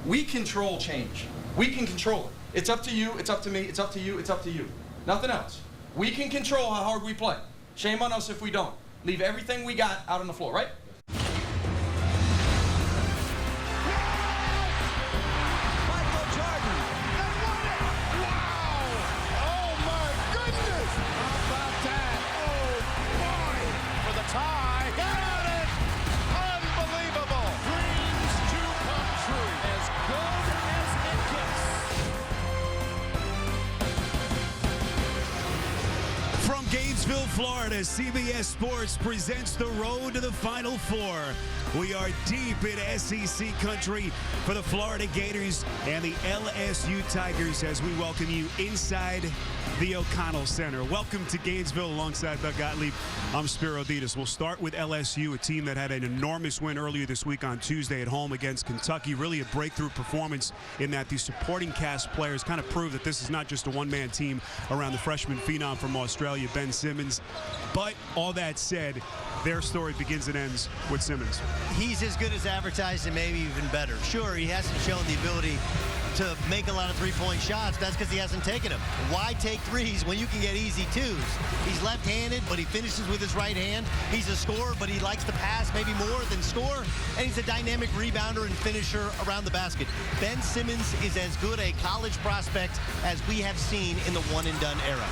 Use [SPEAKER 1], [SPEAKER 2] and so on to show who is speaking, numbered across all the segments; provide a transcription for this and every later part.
[SPEAKER 1] We control change. We can control it. It's up to you, it's up to me, it's up to you, it's up to you. Nothing else. We can control how hard we play. Shame on us if we don't. Leave everything we got out on the floor, right?
[SPEAKER 2] Florida, CBS Sports presents the road to the Final Four. We are deep in SEC country for the Florida Gators and the LSU Tigers as we welcome you inside the O'Connell Center. Welcome to Gainesville alongside Doug Gottlieb. I'm Spiro Ditas. We'll start with LSU, a team that had an enormous win earlier this week on Tuesday at home against Kentucky. Really a breakthrough performance in that the supporting cast players kind of prove that this is not just a one-man team around the freshman phenom from Australia, Ben Simmons. But all that said, their story begins and ends with Simmons.
[SPEAKER 3] He's as good as advertised and maybe even better. Sure, he hasn't shown the ability to make a lot of three-point shots. That's because he hasn't taken them. Why take threes when you can get easy twos? He's left-handed, but he finishes with his right hand. He's a scorer, but he likes to pass maybe more than score. And he's a dynamic rebounder and finisher around the basket. Ben Simmons is as good a college prospect as we have seen in the one-and-done era.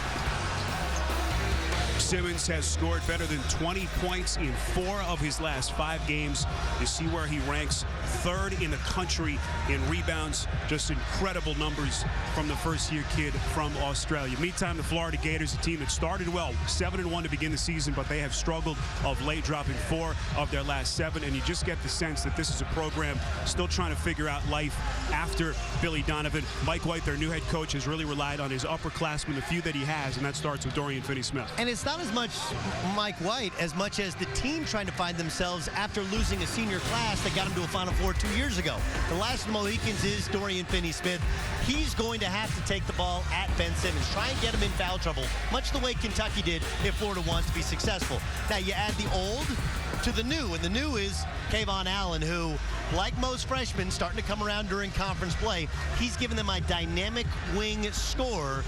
[SPEAKER 2] Simmons has scored better than 20 points in 4 of his last 5 games. You see where he ranks third in the country in rebounds. Just incredible numbers from the first-year kid from Australia. Meantime, the Florida Gators, a team that started well, 7-1 to begin the season, but they have struggled of late, dropping 4 of their last 7. And you just get the sense that this is a program still trying to figure out life after Billy Donovan. Mike White, their new head coach, has really relied on his upperclassmen, the few that he has, and that starts with Dorian Finney-Smith.
[SPEAKER 3] And it's not as much Mike White as much as the team trying to find themselves after losing a senior class that got him to a Final Four 2 years ago. The last of the Mohicans is Dorian Finney-Smith. He's going to have to take the ball at Ben Simmons, try and get him in foul trouble, much the way Kentucky did if Florida wants to be successful. Now you add the old to the new, and the new is Kayvon Allen, who, like most freshmen, starting to come around during conference play. He's given them a dynamic wing scorer,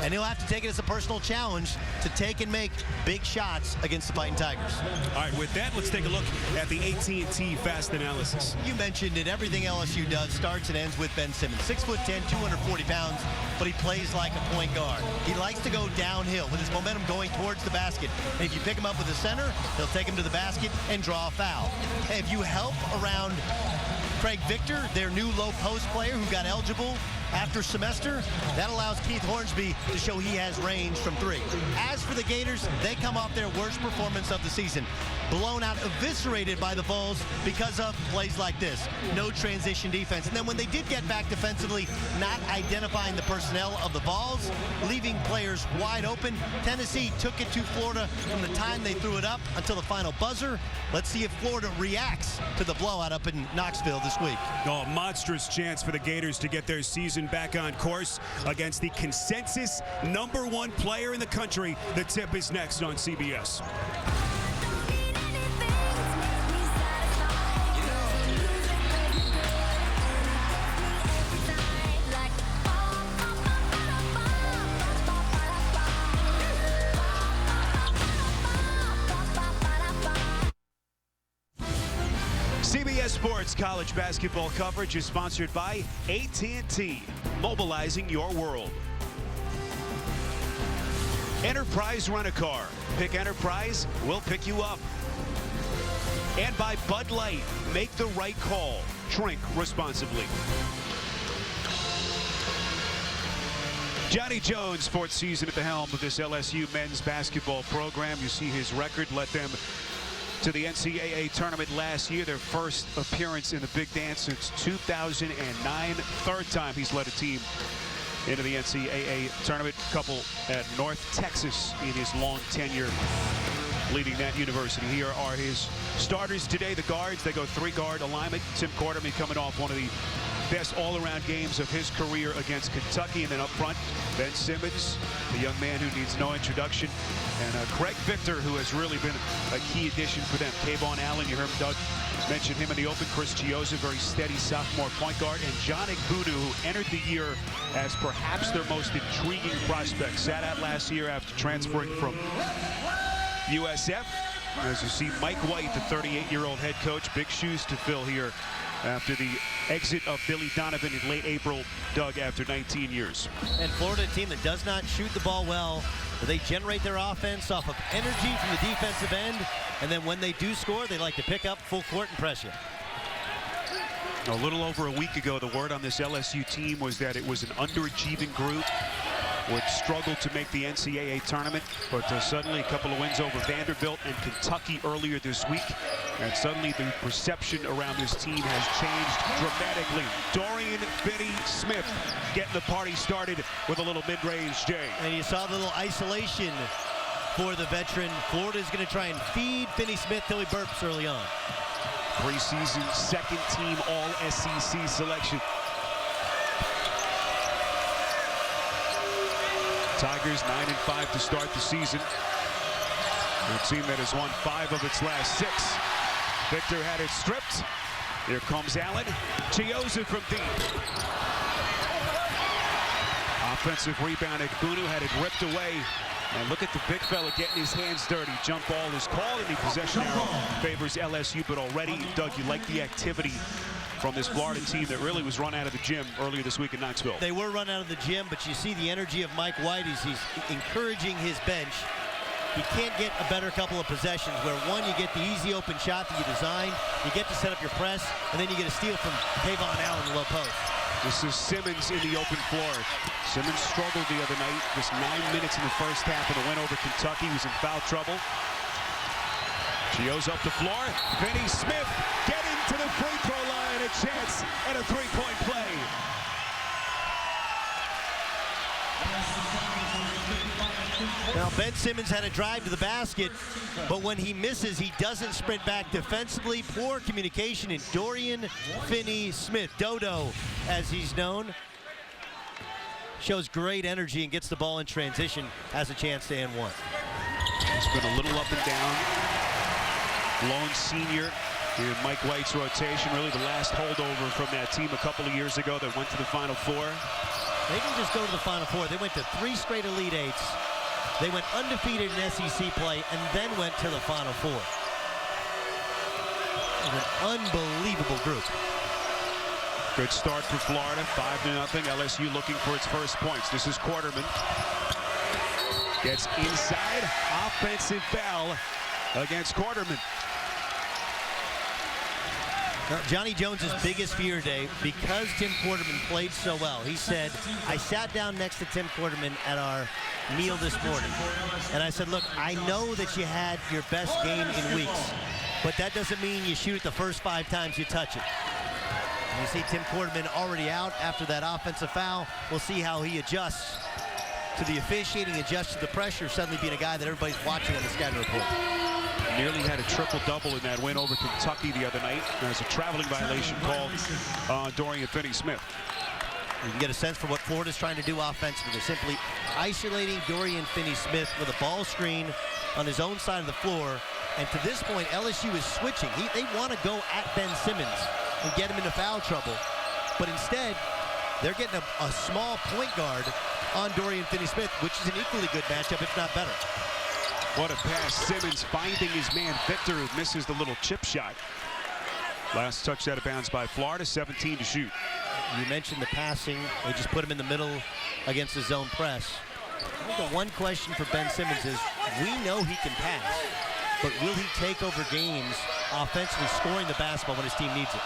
[SPEAKER 3] and he'll have to take it as a personal challenge to take and make big shots against the Fighting Tigers.
[SPEAKER 2] All right, with that, let's take a look at the AT&T Fast Analysis.
[SPEAKER 3] You mentioned it. Everything LSU does starts and ends with Ben Simmons. 6'10", 240 pounds, but he plays like a point guard. He likes to go downhill with his momentum going towards the basket. And if you pick him up with the center, he'll take him to the basket and draw a foul. And if you help around Craig Victor, their new low post player who got eligible after semester, that allows Keith Hornsby to show he has range from 3. As for the Gators, they come off their worst performance of the season. Blown out, eviscerated by the Vols because of plays like this. No transition defense. And then when they did get back defensively, not identifying the personnel of the Vols, leaving players wide open. Tennessee took it to Florida from the time they threw it up until the final buzzer. Let's see if Florida reacts to the blowout up in Knoxville this week.
[SPEAKER 2] Oh, monstrous chance for the Gators to get their season back on course against the consensus #1 player in the country. The tip is next on CBS. CBS Sports college basketball coverage is sponsored by AT&T, mobilizing your world. Enterprise Rent-A-Car. Pick Enterprise, we'll pick you up. And by Bud Light, make the right call. Drink responsibly. Johnny Jones, 4th season at the helm of this LSU men's basketball program. You see his record led them to the NCAA tournament last year, their first appearance in the Big Dance since 2009. 3rd time he's led a team into the NCAA tournament. Couple at North Texas in his long tenure leading that university. Here are his starters today, the guards. They go 3-guard alignment. Tim Quarterman coming off one of the best all-around games of his career against Kentucky. And then up front, Ben Simmons, the young man who needs no introduction, and Craig Victor, who has really been a key addition for them. Kayvon Allen, you heard Doug Mentioned him in the open. Chris Chioza, very steady sophomore point guard. And John Igbunu, who entered the year as perhaps their most intriguing prospect. Sat out last year after transferring from USF. As you see, Mike White, the 38-year-old head coach, big shoes to fill here after the exit of Billy Donovan in late April, Doug, after 19 years.
[SPEAKER 3] And Florida, a team that does not shoot the ball well, but they generate their offense off of energy from the defensive end, and then when they do score, they like to pick up full court and press you.
[SPEAKER 2] A little over a week ago, the word on this LSU team was that it was an underachieving group, would struggle to make the NCAA tournament, but suddenly a couple of wins over Vanderbilt and Kentucky earlier this week, and suddenly the perception around this team has changed dramatically. Dorian Finney-Smith getting the party started with a little mid-range J.
[SPEAKER 3] And you saw the little isolation for the veteran. Florida's going to try and feed Finney-Smith till he burps early on.
[SPEAKER 2] Preseason second-team All-SEC selection. Tigers 9-5 to start the season. A team that has won 5 of its last 6. Victor had it stripped. Here comes Allen. Chioza from deep. Offensive rebound. Igbunu had it ripped away. And look at the big fella getting his hands dirty. Jump ball is called, and the possession arrow favors LSU. But already, Doug, you like the activity from this Florida team that really was run out of the gym earlier this week in Knoxville.
[SPEAKER 3] They were run out of the gym, but you see the energy of Mike White as he's encouraging his bench. He can't get a better couple of possessions where, one, you get the easy open shot that you designed, you get to set up your press, and then you get a steal from Tavon Allen in the low post.
[SPEAKER 2] This is Simmons in the open floor. Simmons struggled the other night. Just 9 minutes in the first half of the win over Kentucky. He was in foul trouble. Chio's up the floor. Finney-Smith getting to the free throw line. A chance at a three-point play.
[SPEAKER 3] Now, Ben Simmons had a drive to the basket, but when he misses, he doesn't sprint back defensively. Poor communication in Dorian Finney-Smith, Dodo, as he's known. Shows great energy and gets the ball in transition, has a chance to end one.
[SPEAKER 2] It's been a little up and down. Lone senior in Mike White's rotation, really the last holdover from that team a couple of years ago that went to the Final Four.
[SPEAKER 3] They didn't just go to the Final Four. They went to 3 straight Elite Eights. They went undefeated in SEC play and then went to the Final Four. An unbelievable group.
[SPEAKER 2] Good start for Florida, 5-0. LSU looking for its first points. This is Quarterman. Gets inside, offensive foul against Quarterman.
[SPEAKER 3] Now, Johnny Jones's biggest fear today, because Tim Quarterman played so well, he said, I sat down next to Tim Quarterman at our meal this morning, and I said, look, I know that you had your best game in weeks, but that doesn't mean you shoot it the first 5 times you touch it. And you see Tim Quarterman already out after that offensive foul. We'll see how he adjusts to the officiating, adjusts to the pressure, suddenly being a guy that everybody's watching on the scouting report.
[SPEAKER 2] Nearly had a triple-double in that win over Kentucky the other night. There's a traveling violation called Dorian Finney-Smith.
[SPEAKER 3] You can get a sense for what Florida's trying to do offensively. They're simply isolating Dorian Finney-Smith with a ball screen on his own side of the floor. And to this point, LSU is switching. They want to go at Ben Simmons and get him into foul trouble. But instead, they're getting a small point guard on Dorian Finney-Smith, which is an equally good matchup, if not better.
[SPEAKER 2] What a pass. Simmons finding his man Victor, who misses the little chip shot. Last touch out of bounds by Florida, 17 to shoot.
[SPEAKER 3] You mentioned the passing. They just put him in the middle against the zone press. I think the one question for Ben Simmons is, we know he can pass, but will he take over games offensively, scoring the basketball when his team needs it?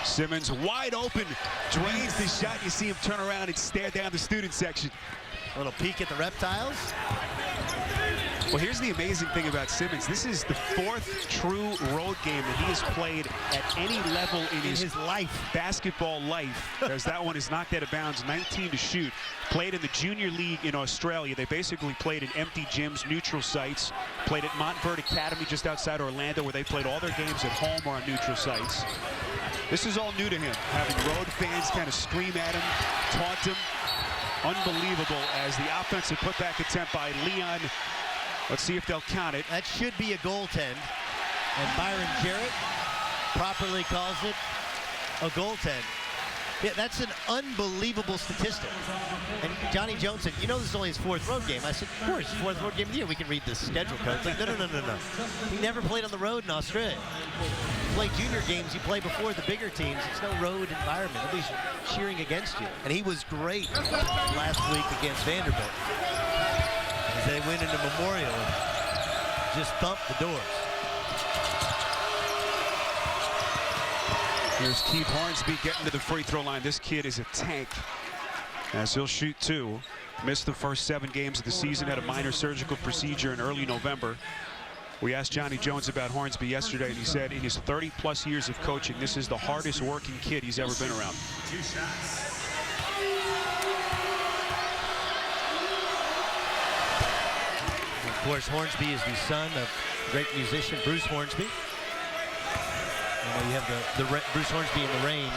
[SPEAKER 2] Simmons wide open, drains the shot. You see him turn around and stare down the student section.
[SPEAKER 3] A little peek at the reptiles.
[SPEAKER 2] Well, here's the amazing thing about Simmons. This is the 4th true road game that he has played at any level in his life, basketball life, as that one is knocked out of bounds, 19 to shoot. Played in the junior league in Australia. They basically played in empty gyms, neutral sites. Played at Montverde Academy just outside Orlando, where they played all their games at home or on neutral sites. This is all new to him, having road fans kind of scream at him, taunt him. Unbelievable as the offensive putback attempt by Leon. Let's see if they'll count it.
[SPEAKER 3] That should be a goaltend. And Byron Jarrett properly calls it a goaltend. Yeah, that's an unbelievable statistic. And Johnny Jones said, you know this is only his 4th road game. I said, of course, 4th road game of the year. We can read the schedule code. It's like, no. He never played on the road in Australia. You play junior games, you play before the bigger teams. It's no road environment. Nobody's cheering against you. And he was great last week against Vanderbilt. As they went into Memorial and just thumped the doors.
[SPEAKER 2] Here's Keith Hornsby getting to the free throw line. This kid is a tank, as he'll shoot 2. Missed the first 7 games of the season, had a minor surgical procedure in early November. We asked Johnny Jones about Hornsby yesterday, and he said in his 30-plus years of coaching, this is the hardest working kid he's ever been around.
[SPEAKER 3] Of course, Hornsby is the son of great musician Bruce Hornsby. You have the Bruce Hornsby in the Range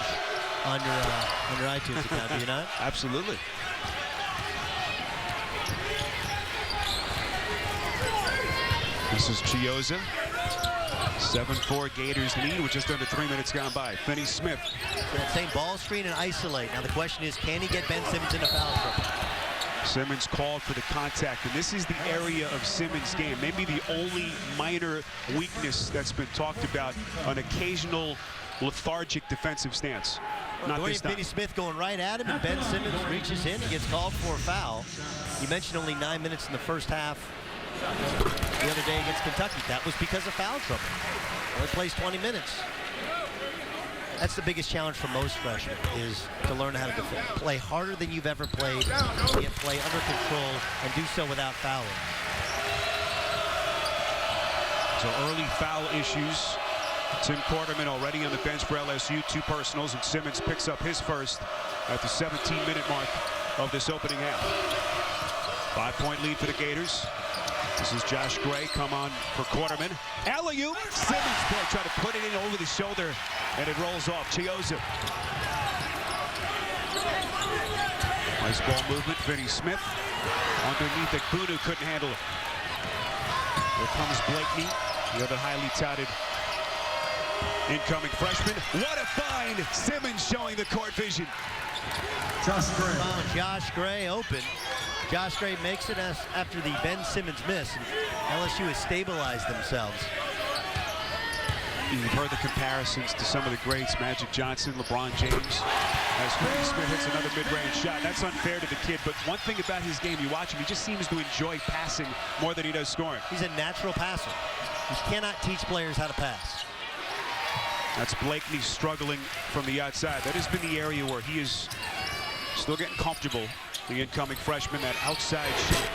[SPEAKER 3] on your iTunes account, do you not?
[SPEAKER 2] Absolutely. This is Chiozza. 7-4 Gators lead with just under 3 minutes gone by. Finney Smith.
[SPEAKER 3] That same ball screen and isolate. Now the question is, can he get Ben Simmons into foul trouble?
[SPEAKER 2] Simmons called for the contact, and this is the area of Simmons' game. Maybe the only minor weakness that's been talked about, an occasional lethargic defensive stance. Not this time.
[SPEAKER 3] Finney Smith going right at him, and Ben Simmons reaches in. He gets called for a foul. You mentioned only 9 minutes in the first half the other day against Kentucky. That was because of foul trouble. Only plays 20 minutes. That's the biggest challenge for most freshmen, is to learn how to defend. Play harder than you've ever played, yet play under control, and do so without fouling.
[SPEAKER 2] So early foul issues. Tim Quarterman already on the bench for LSU, 2 personals, and Simmons picks up his first at the 17-minute mark of this opening half. 5-point lead for the Gators. This is Josh Gray, come on for Quarterman. Alley-oop, Simmons try to put it in over the shoulder, and it rolls off. Chiozza. Nice ball movement, Finney Smith. Underneath it, Bunu couldn't handle it. Here comes Blakeney, the other highly touted incoming freshman. What a find! Simmons showing the court vision.
[SPEAKER 3] Josh Gray. Found Josh Gray open. Josh Gray makes it after the Ben Simmons miss. And LSU has stabilized themselves.
[SPEAKER 2] You've heard the comparisons to some of the greats, Magic Johnson, LeBron James. As Finney Smith hits another mid-range shot. That's unfair to the kid, but one thing about his game, you watch him, he just seems to enjoy passing more than he does scoring.
[SPEAKER 3] He's a natural passer. You cannot teach players how to pass.
[SPEAKER 2] That's Blakeney struggling from the outside. That has been the area where he is still getting comfortable. The incoming freshman, that outside shot.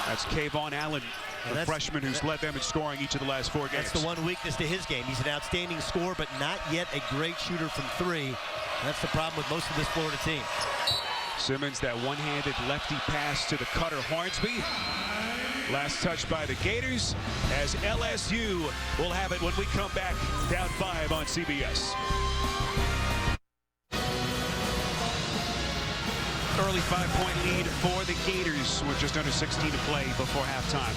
[SPEAKER 2] That's Kayvon Allen, the freshman who's led them in scoring each of the last 4 games.
[SPEAKER 3] That's the one weakness to his game. He's an outstanding scorer, but not yet a great shooter from 3. That's the problem with most of this Florida team.
[SPEAKER 2] Simmons, that one-handed lefty pass to the cutter Hornsby. Last touch by the Gators, as LSU will have it when we come back down 5 on CBS. Early 5-point lead for the Gators with just under 16 to play before halftime.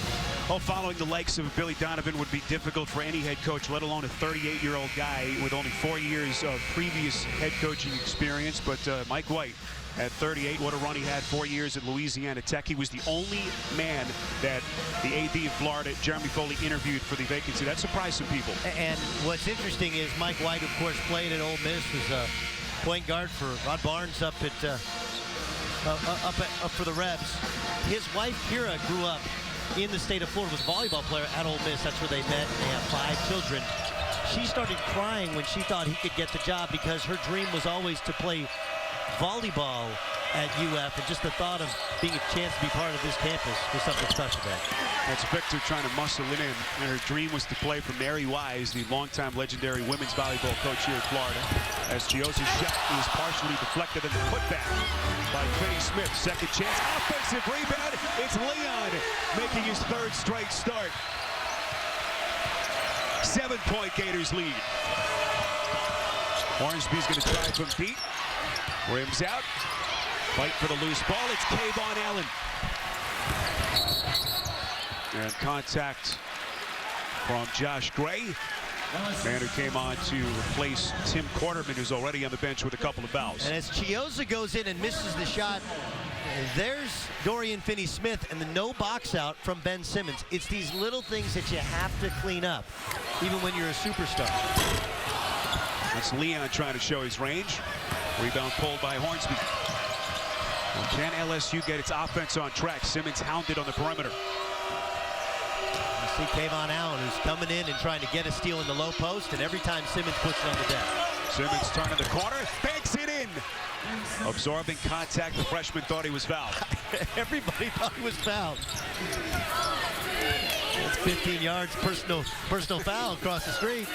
[SPEAKER 2] Well, following the likes of Billy Donovan would be difficult for any head coach, let alone a 38-year-old guy with only 4 years of previous head coaching experience. But Mike White at 38, what a run he had, 4 years at Louisiana Tech. He was the only man that the AD of Florida, Jeremy Foley, interviewed for the vacancy. That surprised some people.
[SPEAKER 3] And what's interesting is Mike White, of course, played at Ole Miss, was a point guard for Rod Barnes up for the Rebs. His wife, Kira, grew up in the state of Florida, was a volleyball player at Ole Miss. That's where they met. They have 5 children. She started crying when she thought he could get the job because her dream was always to play volleyball at UF, and just the thought of being a chance to be part of this campus was something special there.
[SPEAKER 2] That's Victor trying to muscle it in, and her dream was to play for Mary Wise, the longtime legendary women's volleyball coach here in Florida. As Chiozza's shot is partially deflected and put back by Finney Smith. Second chance, offensive rebound. It's Leon making his 3rd straight start. 7-point Gators lead. Hornsby's going to try from deep. Rims out. Fight for the loose ball. It's Kayvon Allen. And contact from Josh Gray. Man who came on to replace Tim Quarterman, who's already on the bench with a couple of fouls.
[SPEAKER 3] And as Chiozza goes in and misses the shot, there's Dorian Finney-Smith and the no box out from Ben Simmons. It's these little things that you have to clean up, even when you're a superstar.
[SPEAKER 2] That's Leon trying to show his range. Rebound pulled by Hornsby. Well, can LSU get its offense on track? Simmons hounded on the perimeter.
[SPEAKER 3] You see Kayvon Allen, who's coming in and trying to get a steal in the low post, and every time Simmons puts it on the deck.
[SPEAKER 2] Simmons turning the corner, banks it in. Absorbing contact, the freshman thought he was fouled.
[SPEAKER 3] Everybody thought he was fouled. That's 15 yards, personal foul across the street.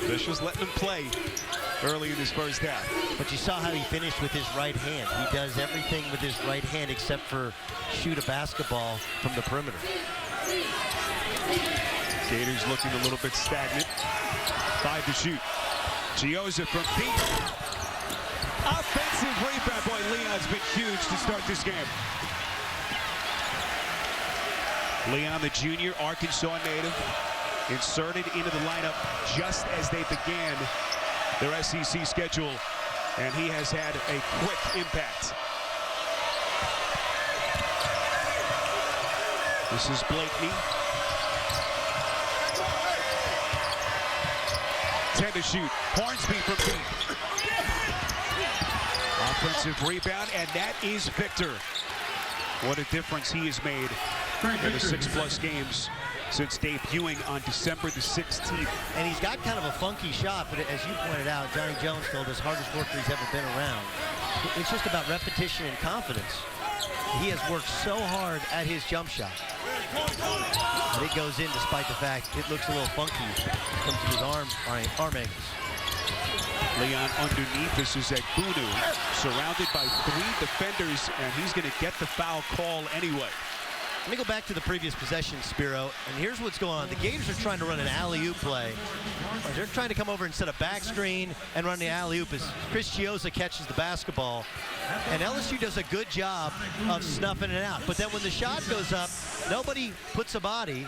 [SPEAKER 2] Officials letting him play early in his first half.
[SPEAKER 3] But you saw how he finished with his right hand. He does everything with his right hand except for shoot a basketball from the perimeter.
[SPEAKER 2] Gators looking a little bit stagnant. 5 to shoot. Chiozza from deep. Offensive rebound. Boy, Leon's been huge to start this game. Leon, the junior, Arkansas native, inserted into the lineup just as they began their SEC schedule, and he has had a quick impact. This is Blakeney. 10 to shoot. Hornsby from deep. Offensive rebound, and that is Victor. What a difference he has made in the 6+ games since debuting on December the 16th.
[SPEAKER 3] And he's got kind of a funky shot, but as you pointed out, Johnny Jones told us hardest worker he's ever been around. It's just about repetition and confidence. He has worked so hard at his jump shot. And it goes in despite the fact it looks a little funky. Comes to his arm angles.
[SPEAKER 2] Leon underneath. This is Egbunu, surrounded by 3 defenders, and he's going to get the foul call anyway.
[SPEAKER 3] Let me go back to the previous possession, Spiro, and here's what's going on. The Gators are trying to run an alley-oop play. They're trying to come over and set a back screen and run the alley-oop as Chris Chiozza catches the basketball. And LSU does a good job of snuffing it out. But then when the shot goes up, nobody puts a body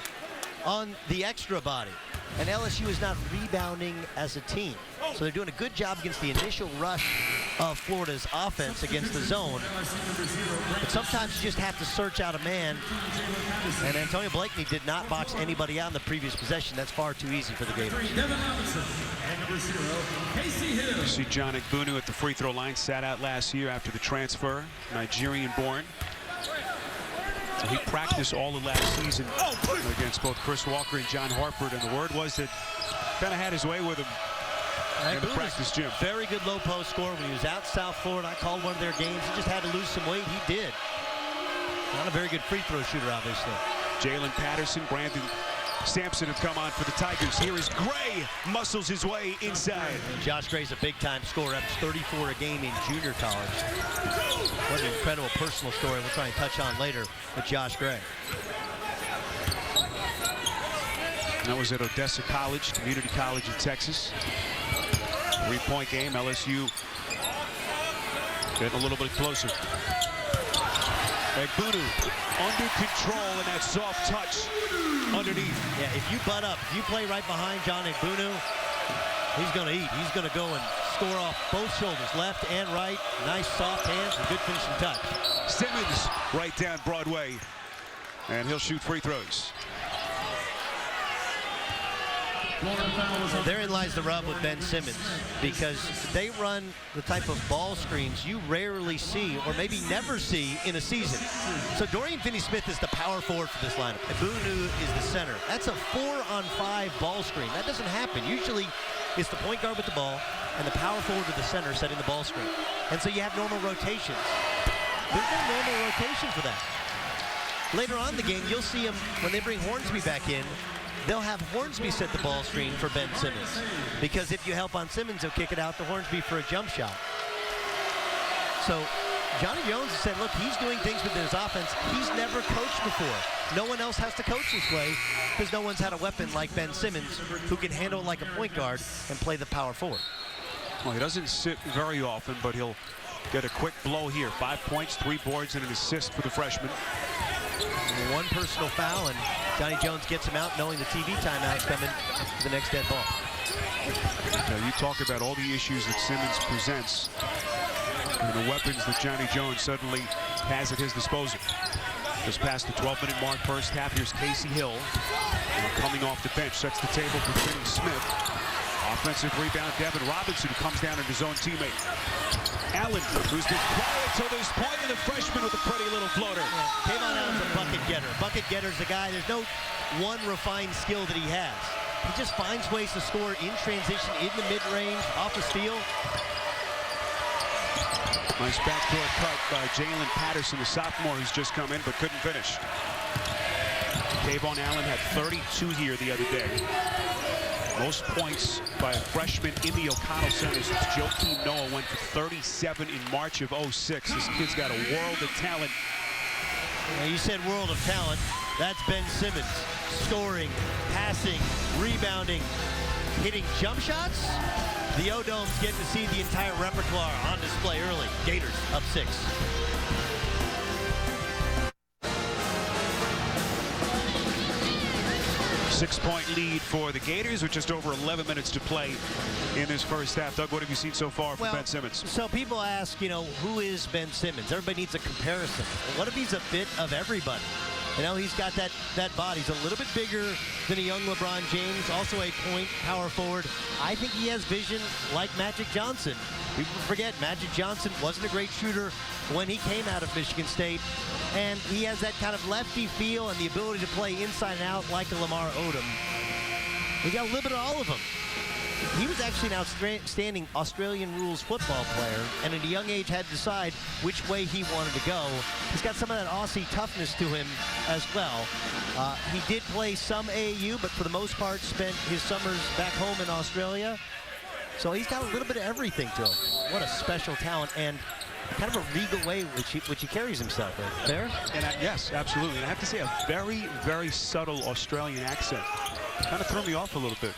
[SPEAKER 3] on the extra body. And LSU is not rebounding as a team. So they're doing a good job against the initial rush of Florida's offense against the zone. But sometimes you just have to search out a man. And Antonio Blakeney did not box anybody out in the previous possession. That's far too easy for the Gators.
[SPEAKER 2] You see John Egbunu at the free throw line, sat out last year after the transfer, Nigerian-born. So he practiced all of last season against both Chris Walker and John Hartford, and the word was that kind of had his way with him in the practice gym.
[SPEAKER 3] Very good low post scorer when he was out South Florida. I called one of their games. He just had to lose some weight. He did. Not a very good free throw shooter, obviously.
[SPEAKER 2] Jalen Patterson, Brandon Sampson have come on for the Tigers. Here is Gray, muscles his way inside.
[SPEAKER 3] Josh Gray's a big-time scorer, up 34 a game in junior college. What an incredible personal story we'll try and touch on later with Josh Gray.
[SPEAKER 2] That was at Odessa College, community college in Texas. 3-point game, LSU getting a little bit closer. Egbunu under control and that soft touch underneath.
[SPEAKER 3] Yeah, if you butt up, if you play right behind John Egbunu, he's going to eat. He's going to go and score off both shoulders, left and right. Nice soft hands and good finishing touch.
[SPEAKER 2] Simmons right down Broadway, and he'll shoot free throws.
[SPEAKER 3] Therein lies the rub with Ben Simmons, because they run the type of ball screens you rarely see or maybe never see in a season. So Dorian Finney-Smith is the power forward for this lineup. Egbunu is the center. That's a 4-on-5 ball screen. That doesn't happen. Usually it's the point guard with the ball and the power forward to the center setting the ball screen. And so you have normal rotations. There's no normal rotation for that. Later on in the game, you'll see him, when they bring Hornsby back in, they'll have Hornsby set the ball screen for Ben Simmons. Because if you help on Simmons, he'll kick it out to Hornsby for a jump shot. So Johnny Jones has said, look, he's doing things within his offense he's never coached before. No one else has to coach this way because no one's had a weapon like Ben Simmons who can handle it like a point guard and play the power forward.
[SPEAKER 2] Well, he doesn't sit very often, but he'll get a quick blow here. 5 points, 3 boards, and an assist for the freshman.
[SPEAKER 3] One personal foul, and Johnny Jones gets him out knowing the TV timeout's coming for the next dead ball.
[SPEAKER 2] Now you talk about all the issues that Simmons presents and the weapons that Johnny Jones suddenly has at his disposal. Just past the 12-minute mark, first half. Here's Casey Hill coming off the bench, sets the table for Finney Smith. Offensive rebound, Devin Robinson, who comes down on his own teammate. Allen, who's been quiet till this point, and the freshman with a pretty little floater.
[SPEAKER 3] Kayvon Allen's a bucket getter. Bucket getter's a guy, there's no one refined skill that he has. He just finds ways to score in transition, in the mid-range, off the steal.
[SPEAKER 2] Nice backdoor cut by Jalen Patterson, the sophomore who's just come in but couldn't finish. Kayvon Allen had 32 here the other day. Most points by a freshman in the O'Connell Center since Joakim Noah went for 37 in March of '06. This kid's got a world of talent.
[SPEAKER 3] Now you said world of talent. That's Ben Simmons. Scoring, passing, rebounding, hitting jump shots. The O-Dome's getting to see the entire repertoire on display early. Gators up 6.
[SPEAKER 2] Six-point lead for the Gators with just over 11 minutes to play in this first half. Doug, what have you seen so far from Ben Simmons?
[SPEAKER 3] So people ask, who is Ben Simmons? Everybody needs a comparison. Well, what if he's a bit of everybody? He's got that body. He's a little bit bigger than a young LeBron James, also a point power forward. I think he has vision like Magic Johnson. People forget Magic Johnson wasn't a great shooter when he came out of Michigan State, and he has that kind of lefty feel and the ability to play inside and out like a Lamar Odom. We got a little bit of all of them. He was actually an outstanding Australian rules football player, and at a young age had to decide which way he wanted to go. He's got some of that Aussie toughness to him as well. He did play some AAU, but for the most part spent his summers back home in Australia. So he's got a little bit of everything to him. What a special talent, and kind of a regal way which he carries himself in. There?
[SPEAKER 2] Yes, absolutely. And I have to say, a very, very subtle Australian accent. Kind of threw me off a little bit.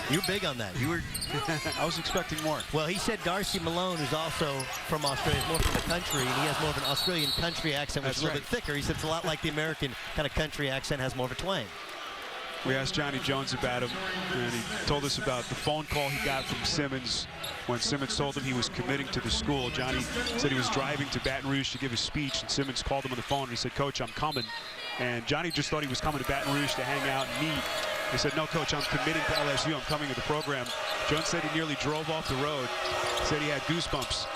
[SPEAKER 3] You're big on that. You were.
[SPEAKER 2] I was expecting more.
[SPEAKER 3] Well, he said Darcy Malone, who's also from Australia, is more from the country, and he has more of an Australian country accent, which is a little bit thicker. He said it's a lot like the American kind of country accent, has more of a twang.
[SPEAKER 2] We asked Johnny Jones about him, and he told us about the phone call he got from Simmons when Simmons told him he was committing to the school. Johnny said he was driving to Baton Rouge to give a speech, and Simmons called him on the phone, and he said, "Coach, I'm coming." And Johnny just thought he was coming to Baton Rouge to hang out and meet. He said, "No, Coach, I'm committing to LSU. I'm coming to the program." Jones said he nearly drove off the road. He said he had goosebumps.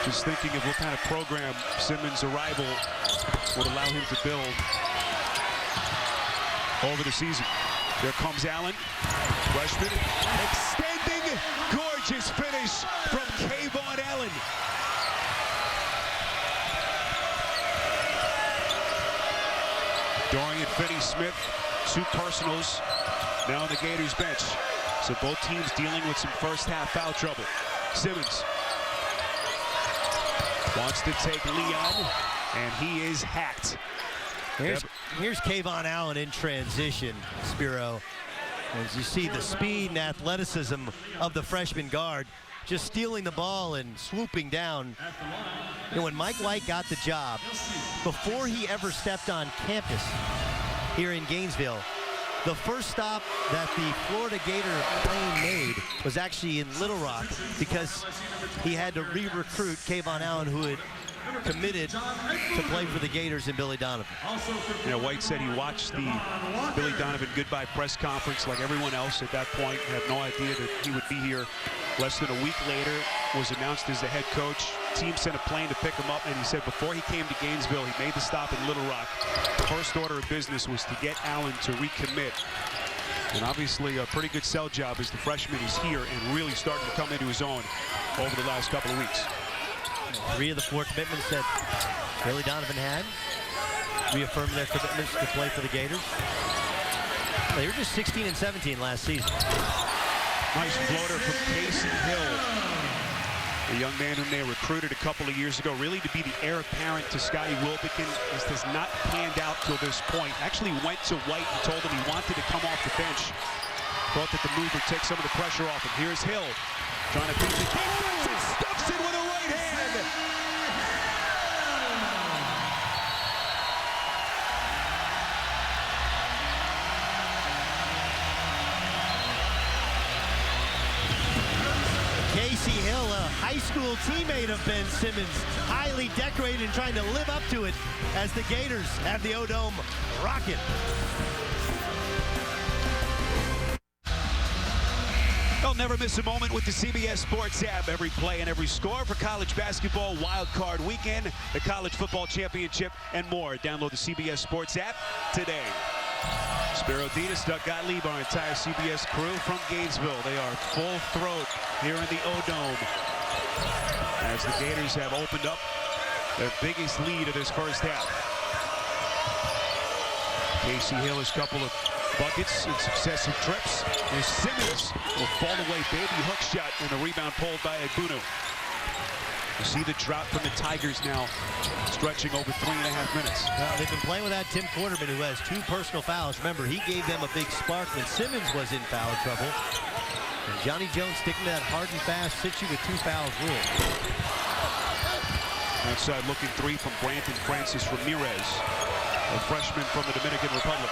[SPEAKER 2] Just thinking of what kind of program Simmons' arrival would allow him to build over the season. There comes Allen, freshman, extending, gorgeous finish from Kayvon Allen. Dorian Finney-Smith, 2 personals, now on the Gators bench. So both teams dealing with some first half foul trouble. Simmons wants to take Leon, and he is hacked.
[SPEAKER 3] Here's Kayvon Allen in transition, Spiro. As you see the speed and athleticism of the freshman guard, just stealing the ball and swooping down. When Mike White got the job, before he ever stepped on campus here in Gainesville, the first stop that the Florida Gator plane made was actually in Little Rock, because he had to re-recruit Kayvon Allen, who had committed to play for the Gators in Billy Donovan.
[SPEAKER 2] White said he watched the Billy Donovan goodbye press conference like everyone else at that point. Had no idea that he would be here. Less than a week later, was announced as the head coach. Team sent a plane to pick him up, and he said before he came to Gainesville, he made the stop in Little Rock. First order of business was to get Allen to recommit. And obviously a pretty good sell job as the freshman is here and really starting to come into his own over the last couple of weeks.
[SPEAKER 3] 3 of the 4 commitments that Billy Donovan had reaffirmed their commitments to play for the Gators. They were just 16 and 17 last season.
[SPEAKER 2] Nice floater from Casey Hill, the young man whom they recruited a couple of years ago, really to be the heir apparent to Scotty Wilbekin. This has not panned out till this point. Actually went to White and told him he wanted to come off the bench. Thought that the move would take some of the pressure off him. Here's Hill, trying to beat the defense and stuffs it with a right hand.
[SPEAKER 3] Casey Hill, a high school teammate of Ben Simmons, highly decorated and trying to live up to it as the Gators have the O-Dome rocking.
[SPEAKER 2] They'll never miss a moment with the CBS Sports app. Every play and every score for college basketball, wild card weekend, the college football championship, and more. Download the CBS Sports app today. Spiro Ditas, Doug Gottlieb, our entire CBS crew from Gainesville. They are full throat here in the O-Dome as the Gators have opened up their biggest lead of this first half. Casey Hill has a couple of buckets in successive trips. And Simmons will fall away, baby hook shot, and the rebound pulled by Egbunu. You see the drought from the Tigers now stretching over 3.5 minutes.
[SPEAKER 3] Well, they've been playing without Tim Quarterman, who has 2 personal fouls. Remember, he gave them a big spark when Simmons was in foul trouble. And Johnny Jones sticking to that hard and fast situ with 2 fouls rule.
[SPEAKER 2] Outside looking 3 from Branton Francis Ramirez, a freshman from the Dominican Republic.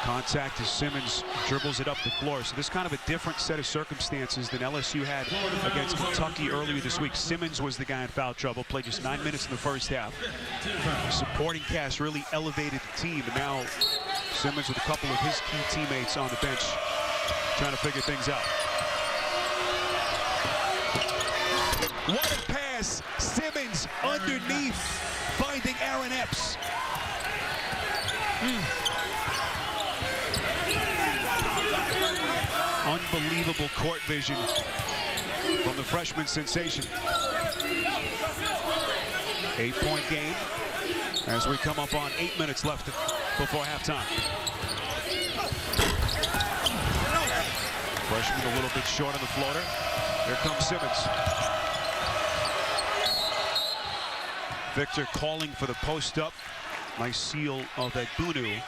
[SPEAKER 2] Contact as Simmons dribbles it up the floor. So this kind of a different set of circumstances than LSU had against Kentucky earlier this week. Simmons was the guy in foul trouble, played just 9 minutes in the first half. The supporting cast really elevated the team, and now Simmons with a couple of his key teammates on the bench trying to figure things out. What a pass! Simmons underneath, finding Aaron Epps. Unbelievable court vision from the freshman sensation. 8-point game as we come up on 8 minutes left before halftime. Freshman a little bit short on the floater. Here comes Simmons. Victor calling for the post up. Nice seal of Egbunu.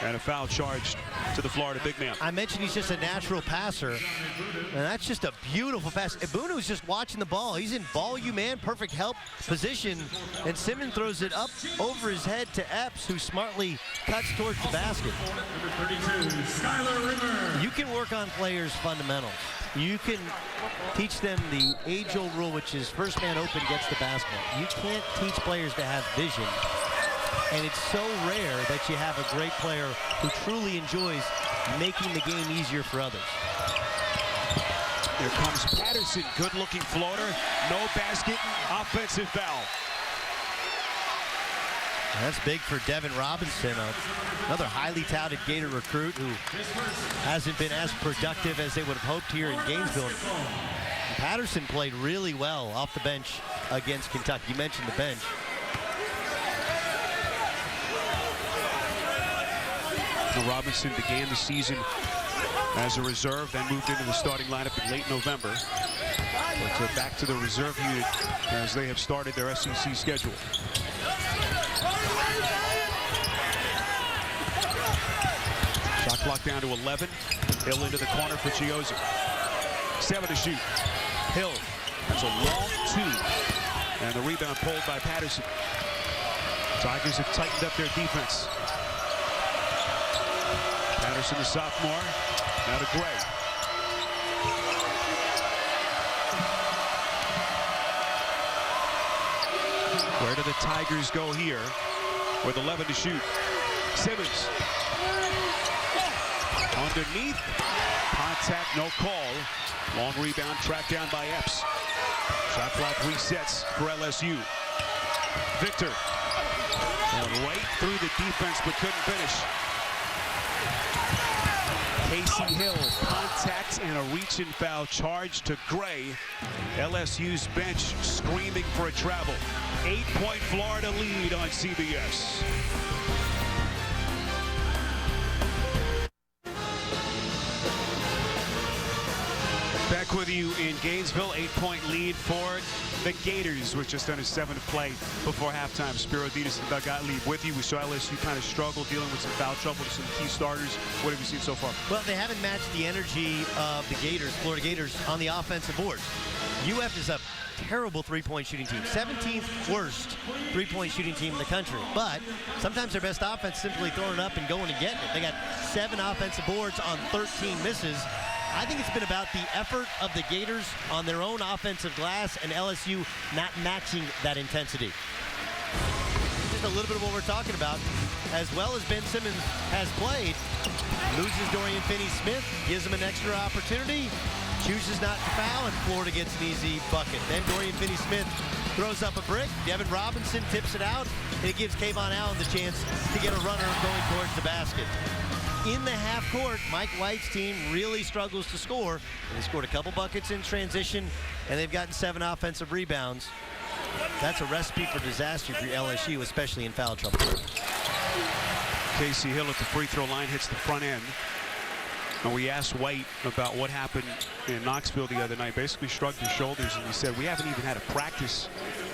[SPEAKER 2] And a foul charged to the Florida big man.
[SPEAKER 3] I mentioned he's just a natural passer, and that's just a beautiful pass. Egbunu is just watching the ball. He's in volume and perfect help position, and Simmons throws it up over his head to Epps, who smartly cuts towards the basket. You can work on players' fundamentals. You can teach them the age-old rule, which is first man open gets the basketball. You can't teach players to have vision. And it's so rare that you have a great player who truly enjoys making the game easier for others.
[SPEAKER 2] Here comes Patterson, good-looking floater, no basket, offensive foul.
[SPEAKER 3] That's big for Devin Robinson, another highly touted Gator recruit who hasn't been as productive as they would have hoped here in Gainesville. And Patterson played really well off the bench against Kentucky. You mentioned the bench.
[SPEAKER 2] Robinson began the season as a reserve, then moved into the starting lineup in late November. But back to the reserve unit as they have started their SEC schedule. Shot clock down to 11. Hill into the corner for Chiozza. 7 to shoot. Hill. That's a long 2. And the rebound pulled by Patterson. Tigers have tightened up their defense. Patterson, the sophomore, now to Gray. Where do the Tigers go here with 11 to shoot? Simmons. Underneath. Contact, no call. Long rebound, tracked down by Epps. Shot clock resets for LSU. Victor. And right through the defense, but couldn't finish. Casey Hill, contact and a reach-in foul charge to Gray. LSU's bench screaming for a travel. 8-point Florida lead on CBS. Back with you in Gainesville, 8-point lead for the Gators with just under 7 to play before halftime. Spiro Ditas and Doug Gottlieb with you. We saw LSU kind of struggle dealing with some foul trouble with some key starters. What have you seen so far?
[SPEAKER 3] Well, they haven't matched the energy of the Gators, Florida Gators, on the offensive boards. UF is a terrible three-point shooting team. 17th worst three-point shooting team in the country. But sometimes their best offense simply throwing it up and going and getting it. They got 7 offensive boards on 13 misses. I think it's been about the effort of the Gators on their own offensive glass and LSU not matching that intensity. Just a little bit of what we're talking about. As well as Ben Simmons has played, loses Dorian Finney-Smith, gives him an extra opportunity, chooses not to foul, and Florida gets an easy bucket. Then Dorian Finney-Smith throws up a brick. Devin Robinson tips it out, and it gives Kayvon Allen the chance to get a runner going towards the basket. In the half court, Mike White's team really struggles to score. And they scored a couple buckets in transition, and they've gotten 7 offensive rebounds. That's a recipe for disaster for LSU, especially in foul trouble.
[SPEAKER 2] Casey Hill at the free throw line hits the front end. And we asked White about what happened in Knoxville the other night. Basically shrugged his shoulders and he said, we haven't even had to practice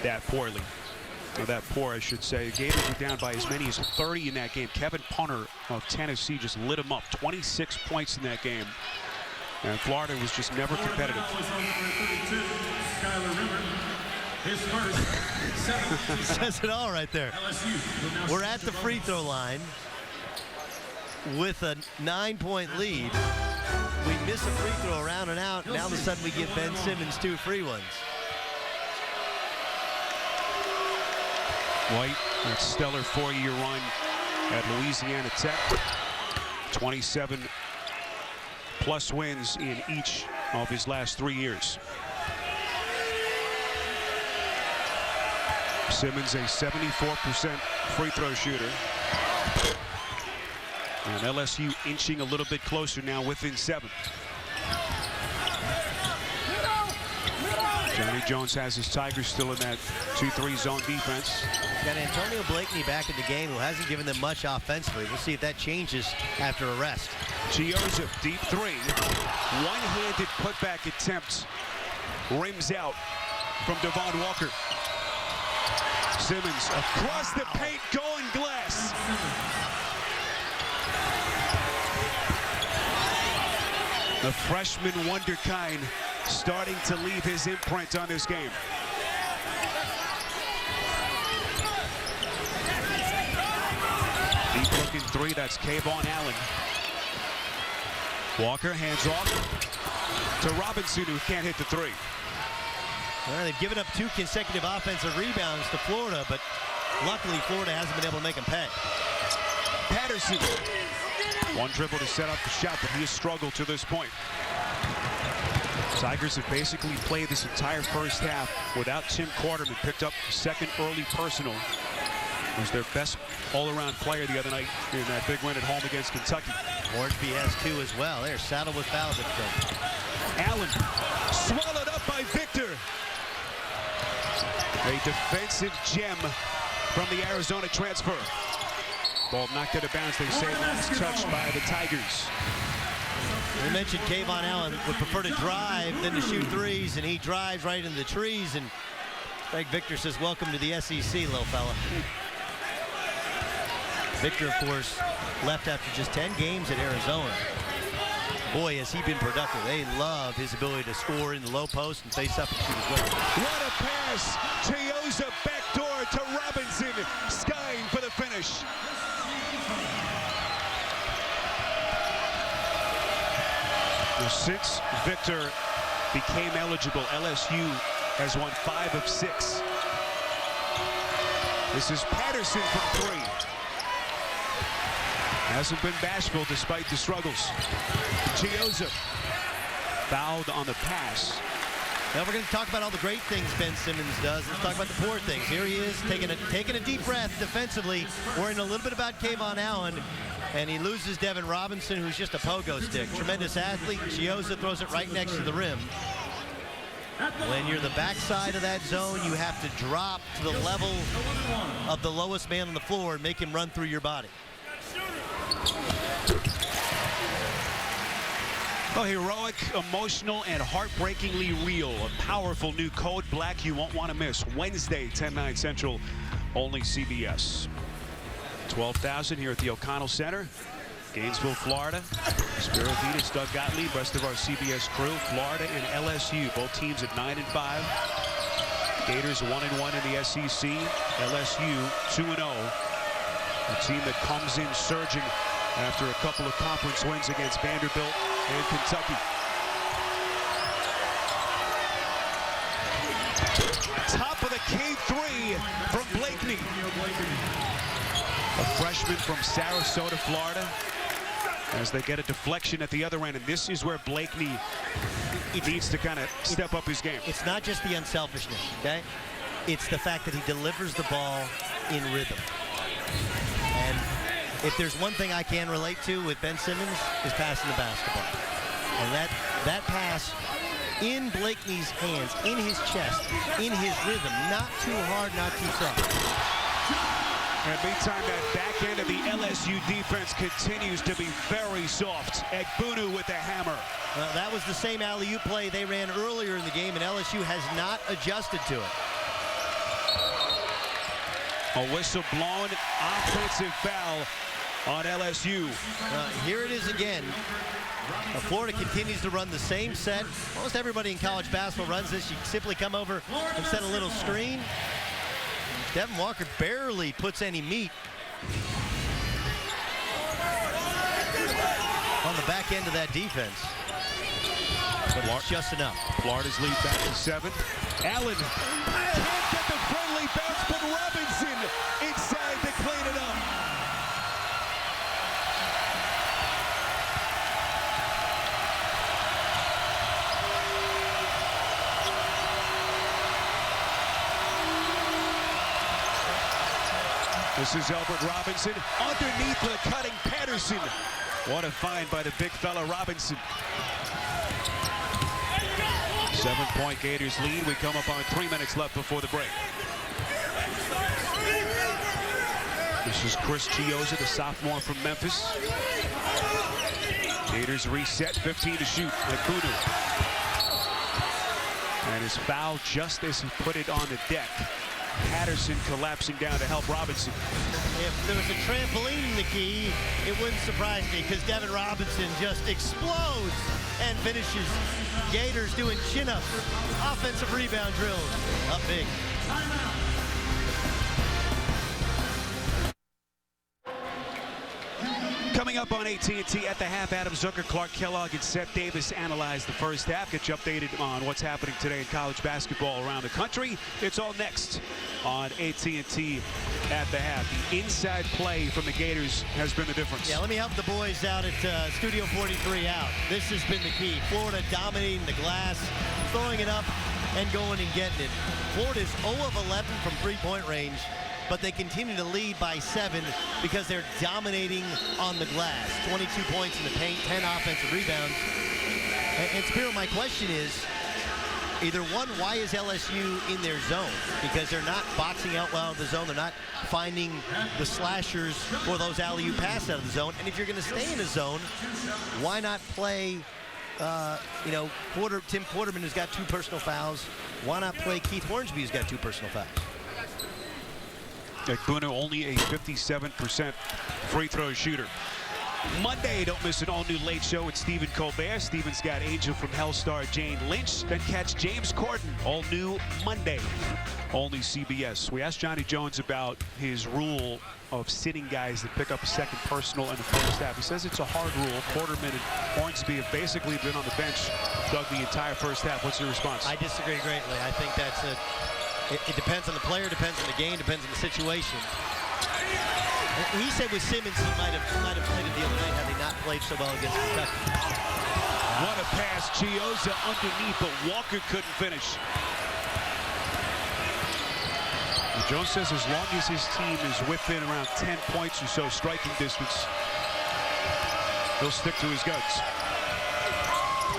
[SPEAKER 2] that poorly. Or that poor, I should say. Gators were down by as many as 30 in that game. Kevin Punter of Tennessee just lit him up. 26 points in that game. And Florida was just never competitive.
[SPEAKER 4] His first
[SPEAKER 3] Says it all right there. We're at the free throw line with a 9-point lead. We miss a free throw around and out. Now all of a sudden we give Ben Simmons 2 free ones.
[SPEAKER 2] White, that stellar 4-year run at Louisiana Tech. 27 plus wins in each of his last 3 years. Simmons a 74% free throw shooter. And LSU inching a little bit closer now within 7. Johnny Jones has his Tigers still in that 2-3 zone defense.
[SPEAKER 3] Got Antonio Blakeney back in the game, who hasn't given them much offensively. We'll see if that changes after a rest.
[SPEAKER 2] Joseph, deep 3. One-handed putback attempt. Rims out from Devon Walker. Simmons across the paint, going glass. The freshman wonderkind starting to leave his imprint on this game. Deep looking 3, that's Kayvon Allen. Walker hands off to Robinson, who can't hit the 3.
[SPEAKER 3] Well, they've given up 2 consecutive offensive rebounds to Florida, but luckily Florida hasn't been able to make them pay.
[SPEAKER 2] Patterson. One dribble to set up the shot, but he has struggled to this point. Tigers have basically played this entire first half without Tim Quarterman. Picked up the 2nd early personal. Was their best all-around player the other night in that big win at home against Kentucky.
[SPEAKER 3] Hornsby has 2 as well. They're saddled with fouls.
[SPEAKER 2] Allen swallowed up by Victor. A defensive gem from the Arizona transfer. Ball knocked out of bounds. They say last touched by the Tigers.
[SPEAKER 3] We mentioned Kayvon Allen would prefer to drive than to shoot 3s, and he drives right into the trees. And Greg Victor says, welcome to the SEC, little fella. Victor, of course, left after just 10 games at Arizona. Boy, has he been productive. They love his ability to score in the low post and face up and shoot as well.
[SPEAKER 2] What a pass! Chioza backdoor to Robinson, skying for the finish. Since Victor became eligible, LSU has won 5 of 6. This is Patterson from 3. Hasn't been bashful despite the struggles. Chioza fouled on the pass.
[SPEAKER 3] Now we're going to talk about all the great things Ben Simmons does. Let's talk about the poor things. Here he is taking a deep breath defensively, worrying a little bit about Kayvon Allen. And he loses Devin Robinson, who's just a pogo stick. Tremendous athlete. Chioza throws it right next to the rim. When you're the backside of that zone, you have to drop to the level of the lowest man on the floor and make him run through your body.
[SPEAKER 2] Oh, heroic, emotional, and heartbreakingly real. A powerful new code black you won't want to miss. Wednesday, 10/9 Central, only CBS. 12,000 here at the O'Connell Center. Gainesville, Florida. Spiro Vitas, Doug Gottlieb, rest of our CBS crew. Florida and LSU, both teams at 9-5. Gators 1-1 in the SEC. LSU 2-0. A team that comes in surging after a couple of conference wins against Vanderbilt and Kentucky. Top of the key three from Blakeney. A freshman from Sarasota, Florida. As they get a deflection at the other end, and this is where Blakeney needs to kind of step up his game.
[SPEAKER 3] It's not just the unselfishness, okay? It's the fact that he delivers the ball in rhythm. And if there's one thing I can relate to with Ben Simmons is passing the basketball. And that pass in Blakeney's hands, in his chest, in his rhythm, not too hard, not too soft.
[SPEAKER 2] And meantime, that back end of the LSU defense continues to be very soft. Egbunu with the hammer.
[SPEAKER 3] Well, that was the same alley-oop play they ran earlier in the game, and LSU has not adjusted to it.
[SPEAKER 2] A whistle blown, offensive foul on LSU.
[SPEAKER 3] Here it is again. Florida continues to run the same set. Almost everybody in college basketball runs this. You simply come over and set a little screen. Devin Walker barely puts any meat on the back end of that defense. But it's just enough.
[SPEAKER 2] Florida's lead back to 7. Allen can't get the friendly bounce, but Robinson inside to clean it up. This is Albert Robinson underneath the cutting Patterson. What a find by the big fella Robinson. 7-point Gators lead. We come up on 3 minutes left before the break. This is Chris Chioza, the sophomore from Memphis. Gators reset, 15 to shoot. Egbunu. And his foul just as he put it on the deck. Patterson collapsing down to help Robinson.
[SPEAKER 3] If there was a trampoline in the key, it wouldn't surprise me because Devin Robinson just explodes and finishes. Gators doing chin-ups, offensive rebound drills. Up big.
[SPEAKER 2] Coming up on AT&T at the half, Adam Zucker, Clark Kellogg, and Seth Davis analyze the first half. Get you updated on what's happening today in college basketball around the country. It's all next on AT&T at the half. The inside play from the Gators has been the difference.
[SPEAKER 3] Yeah, let me help the boys out at Studio 43 out. This has been the key. Florida dominating the glass, throwing it up, and going and getting it. Florida's 0 of 11 from three-point range, but they continue to lead by 7 because they're dominating on the glass. 22 points in the paint, 10 offensive rebounds. And Spiro, my question is, either one, why is LSU in their zone? Because they're not boxing out well in the zone. They're not finding the slashers for those alley-oop passes out of the zone. And if you're going to stay in the zone, why not play, Tim Quarterman, who's got 2 personal fouls? Why not play Keith Hornsby, who's got 2 personal fouls?
[SPEAKER 2] Egbunu only a 57% free throw shooter. Monday, don't miss an all-new late show with Stephen Colbert. Stephen's got Angel from Hellstar, Jane Lynch. Then catch James Corden, all new Monday, only CBS. We asked Johnny Jones about his rule of sitting guys that pick up a second personal in the first half. He says it's a hard rule. Quarterman and Hornsby have basically been on the bench, Doug, the entire first half. What's your response?
[SPEAKER 3] I disagree greatly. I think that's it depends on the player, depends on the game, depends on the situation. He said with Simmons he might have played it the other night had they not played so well against Kentucky.
[SPEAKER 2] What a pass. Chioza underneath, but Walker couldn't finish. And Jones says as long as his team is within around 10 points or so striking distance, he'll stick to his guns.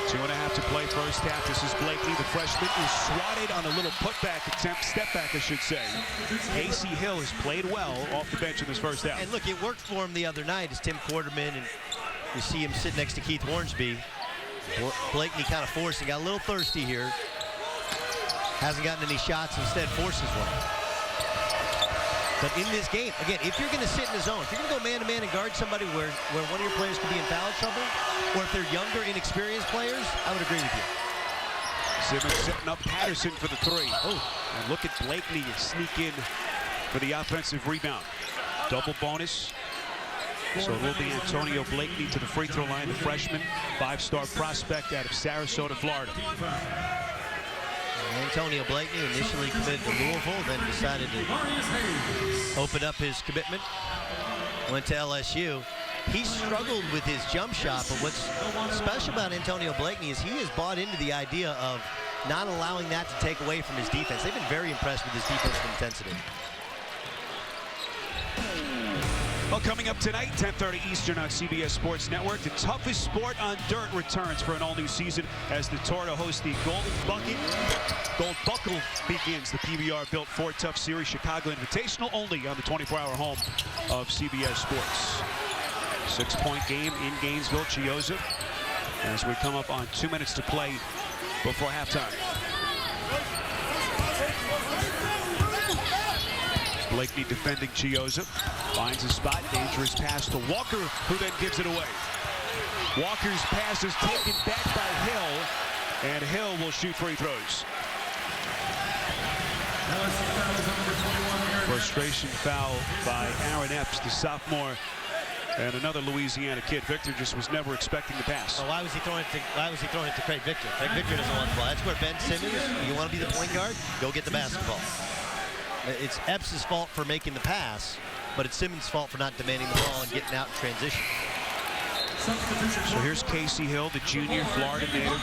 [SPEAKER 2] 2.5 to play first half. This is Blakeney, the freshman, is swatted on a little putback attempt, step back, I should say. Casey Hill has played well off the bench in this first half.
[SPEAKER 3] And look, it worked for him the other night as Tim Quarterman, and you see him sit next to Keith Hornsby. Blakeney kind of forced and got a little thirsty here. Hasn't gotten any shots, instead forces one. But in this game, again, if you're going to sit in the zone, if you're going to go man-to-man and guard somebody where one of your players could be in foul trouble, or if they're younger, inexperienced players, I would agree with you.
[SPEAKER 2] Simmons setting up Patterson for the 3. Oh, and look at Blakeney sneak in for the offensive rebound. Double bonus. So it will be Antonio Blakeney to the free throw line, the freshman, 5-star prospect out of Sarasota, Florida.
[SPEAKER 3] Antonio Blakeney initially committed to Louisville, then decided to open up his commitment. Went to LSU. He struggled with his jump shot, but what's special about Antonio Blakeney is he has bought into the idea of not allowing that to take away from his defense. They've been very impressed with his defensive intensity.
[SPEAKER 2] Well, coming up tonight, 10:30 Eastern on CBS Sports Network, the toughest sport on dirt returns for an all-new season as the Tour to host the Gold Buckle begins. The PBR-built Ford Tough Series Chicago Invitational only on the 24-hour home of CBS Sports. 6-point game in Gainesville, Chiozza, as we come up on 2 minutes to play before halftime. Blakeney defending Chiozza. Finds a spot. Dangerous pass to Walker, who then gives it away. Walker's pass is taken back by Hill, and Hill will shoot free throws. Frustration foul by Aaron Epps, the sophomore, and another Louisiana kid. Victor just was never expecting the pass.
[SPEAKER 3] Well, why was he throwing it to Craig Victor? Craig Victor doesn't want the ball. That's where Ben Simmons, you want to be the point guard, go get the basketball. It's Epps' fault for making the pass, but it's Simmons' fault for not demanding the ball and getting out in transition.
[SPEAKER 2] So here's Casey Hill, the junior Florida native.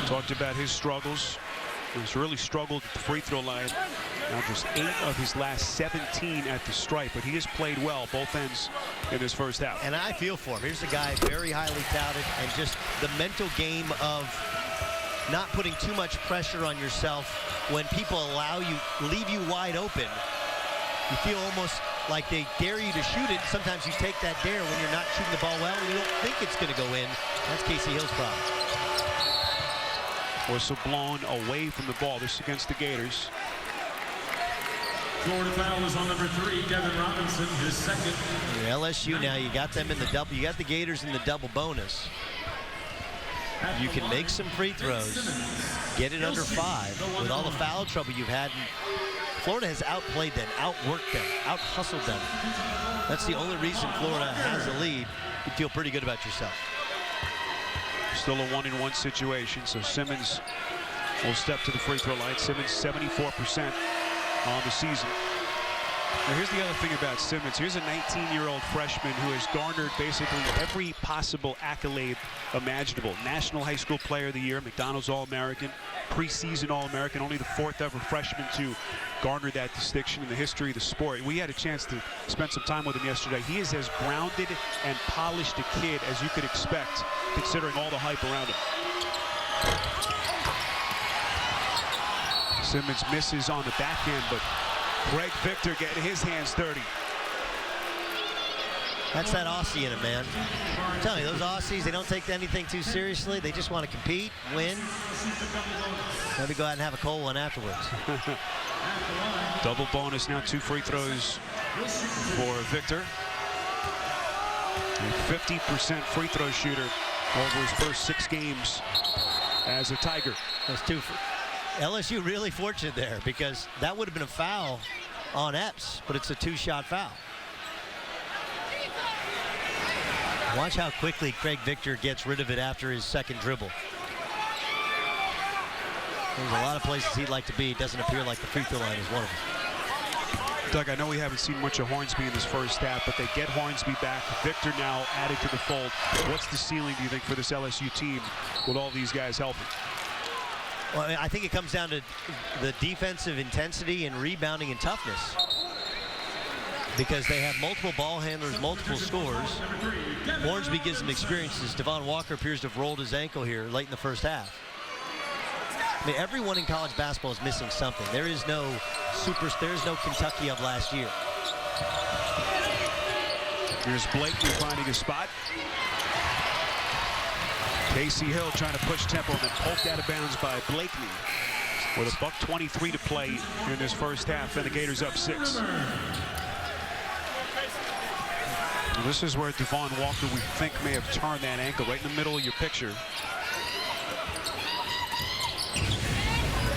[SPEAKER 2] Talked about his struggles. He's really struggled at the free throw line. Now just 8 of his last 17 at the stripe, but he has played well both ends in his first half.
[SPEAKER 3] And I feel for him. Here's a guy very highly touted, and just the mental game of not putting too much pressure on yourself when people leave you wide open. You feel almost like they dare you to shoot it. Sometimes you take that dare when you're not shooting the ball well and you don't think it's going to go in. That's Casey Hill's problem.
[SPEAKER 2] Whistle blown away from the ball. This against the Gators.
[SPEAKER 4] Florida foul is on number 3, Devin Robinson, his second.
[SPEAKER 3] LSU now, you got them in the double. You got the Gators in the double bonus. You can make some free throws, get it under 5. With all the foul trouble you've had, Florida has outplayed them, outworked them, out-hustled them. That's the only reason Florida has a lead. You feel pretty good about yourself.
[SPEAKER 2] Still a 1-on-1 situation, so Simmons will step to the free throw line. Simmons 74% on the season. Now here's the other thing about Simmons. Here's a 19-year-old freshman who has garnered basically every possible accolade imaginable. National High School Player of the Year, McDonald's All-American, preseason All-American, only the 4th ever freshman to garner that distinction in the history of the sport. We had a chance to spend some time with him yesterday. He is as grounded and polished a kid as you could expect, considering all the hype around him. Simmons misses on the back end, but Craig Victor getting his hands dirty.
[SPEAKER 3] That's that Aussie in it, man. I'm telling you, those Aussies, they don't take anything too seriously. They just want to compete, win. Maybe go out and have a cold one afterwards.
[SPEAKER 2] Double bonus now, 2 free throws for Victor. A 50% free throw shooter over his first 6 games as a Tiger.
[SPEAKER 3] Those 2. LSU really fortunate there, because that would have been a foul on Epps, but it's a 2-shot foul. Watch how quickly Craig Victor gets rid of it after his second dribble. There's a lot of places he'd like to be. It doesn't appear like the free throw line is one of them.
[SPEAKER 2] Doug, I know we haven't seen much of Hornsby in this first half, but they get Hornsby back. Victor now added to the fold. What's the ceiling, do you think, for this LSU team with all these guys helping?
[SPEAKER 3] Well, I mean, I think it comes down to the defensive intensity and rebounding and toughness, because they have multiple ball handlers, multiple scorers. Hornsby gives them experiences. Devon Walker appears to have rolled his ankle here late in the first half. I mean, everyone in college basketball is missing something. There is no Kentucky of last year.
[SPEAKER 2] Here's Blakeney finding a spot. Casey Hill trying to push tempo and then poked out of bounds by Blakeney. With $1:23 to play in this first half, and the Gators up 6. Well, this is where Devon Walker, we think, may have turned that ankle right in the middle of your picture.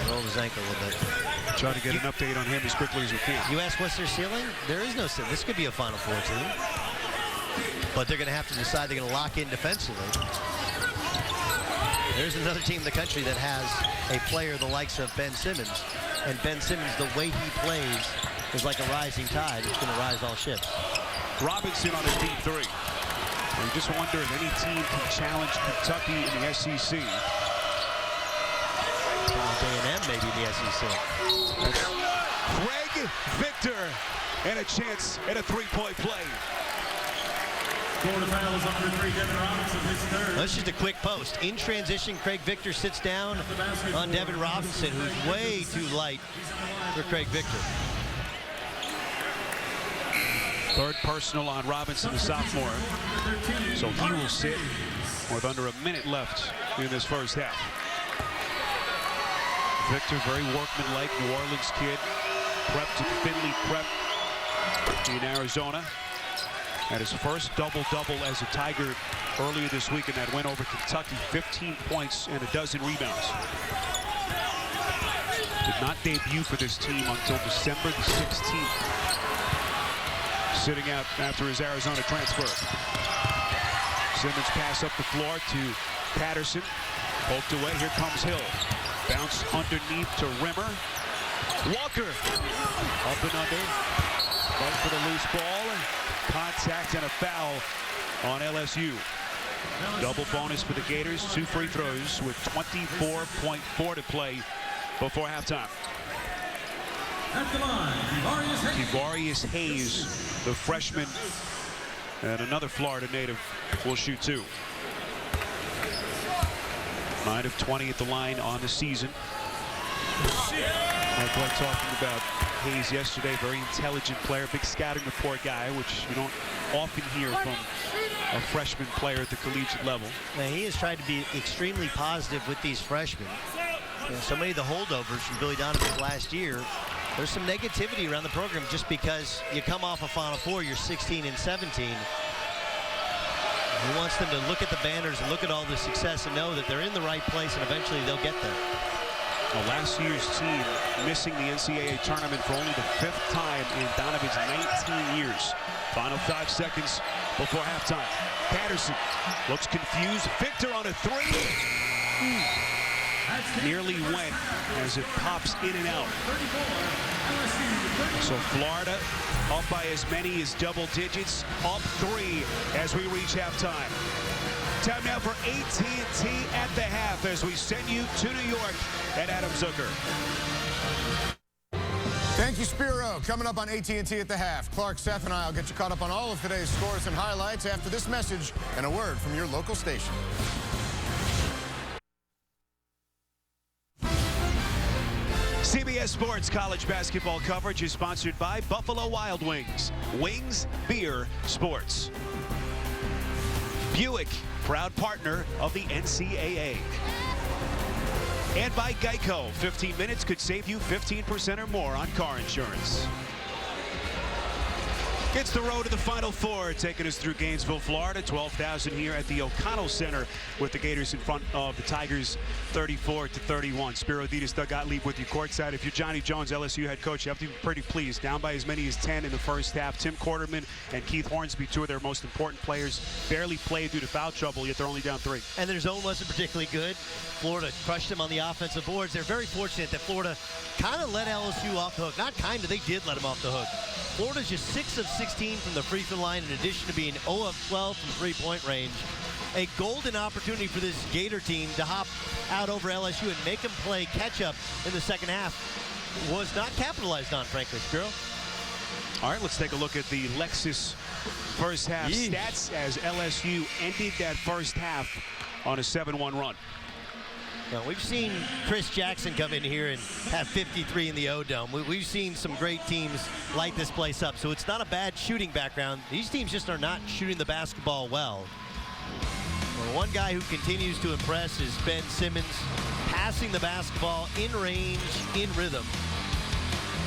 [SPEAKER 3] Rolled his ankle a little bit.
[SPEAKER 2] Try to get an update on him as quickly as we can.
[SPEAKER 3] You ask what's their ceiling? There is no ceiling. This could be a Final Four team. But they're going to have to decide they're going to lock in defensively. There's another team in the country that has a player the likes of Ben Simmons. And Ben Simmons, the way he plays, is like a rising tide. It's going to rise all ships.
[SPEAKER 2] Robinson on a deep three. You just wonder if any team can challenge Kentucky in the SEC.
[SPEAKER 3] A&M maybe in the SEC.
[SPEAKER 2] That's Craig Victor, and a chance at a three-point play.
[SPEAKER 4] Florida fouls on number 3, Devin Robinson, his third.
[SPEAKER 3] That's just a quick post. In transition, Craig Victor sits down on Devin Robinson, who's way too light for Craig Victor.
[SPEAKER 2] Third personal on Robinson, the sophomore. So he will sit with under a minute left in this first half. Victor, very workmanlike, New Orleans kid. Prepped at Finley Prep in Arizona. Had his first double-double as a Tiger earlier this week in that win over Kentucky. 15 points and a dozen rebounds. Did not debut for this team until December the 16th. Sitting out after his Arizona transfer. Simmons pass up the floor to Patterson. Poked away, here comes Hill. Bounce underneath to Rimmer. Walker up and under. Fight for the loose ball. Contact and a foul on LSU. Double bonus for the Gators. 2 free throws with 24.4 to play before halftime.
[SPEAKER 4] At the line,
[SPEAKER 2] Devarius Hayes, the freshman, and another Florida native, will shoot 2. 9 of 20 at the line on the season. Mike White talking about Hayes yesterday. Very intelligent player, big scouting report guy, which you don't often hear from a freshman player at the collegiate level.
[SPEAKER 3] Now, he has tried to be extremely positive with these freshmen. You know, so many of the holdovers from Billy Donovan last year, there's some negativity around the program just because you come off a Final Four, you're 16 and 17. He wants them to look at the banners and look at all the success and know that they're in the right place and eventually they'll get there.
[SPEAKER 2] Well, last year's team missing the NCAA tournament for only the 5th time in Donovan's 19 years. Final 5 seconds before halftime. Patterson looks confused. Victor on a 3. Nearly went as it pops in and out. So Florida up by as many as double digits, up 3 as we reach halftime. Time now for AT&T at the half as we send you to New York at Adam Zucker.
[SPEAKER 5] Thank you, Spiro. Coming up on AT&T at the half, Clark, Seth, and I will get you caught up on all of today's scores and highlights after this message and a word from your local station.
[SPEAKER 2] CBS Sports college basketball coverage is sponsored by Buffalo Wild Wings. Wings, beer, sports. Buick, proud partner of the NCAA. And by Geico, 15 minutes could save you 15% or more on car insurance. It's the road to the Final Four, taking us through Gainesville, Florida. 12,000 here at the O'Connell Center with the Gators in front of the Tigers 34-31. Spiro Ditas, Doug Gottlieb with you courtside. If you're Johnny Jones, LSU head coach, you have to be pretty pleased. Down by as many as 10 in the first half. Tim Quarterman and Keith Hornsby, 2 of their most important players, barely played due to foul trouble, yet they're only down 3.
[SPEAKER 3] And their zone wasn't particularly good. Florida crushed them on the offensive boards. They're very fortunate that Florida kind of let LSU off the hook. Not kind of, they did let them off the hook. Florida's just 6 of 16 from the free throw line, in addition to being 0 of 12 from three-point range. A golden opportunity for this Gator team to hop out over LSU and make them play catch-up in the second half was not capitalized on, frankly. Spiro?
[SPEAKER 2] All right, let's take a look at the Lexus first half stats as LSU ended that first half on a 7-1 run.
[SPEAKER 3] Now, we've seen Chris Jackson come in here and have 53 in the O-Dome. We've seen some great teams light this place up, so it's not a bad shooting background. These teams just are not shooting the basketball well. One guy who continues to impress is Ben Simmons, passing the basketball in range, in rhythm.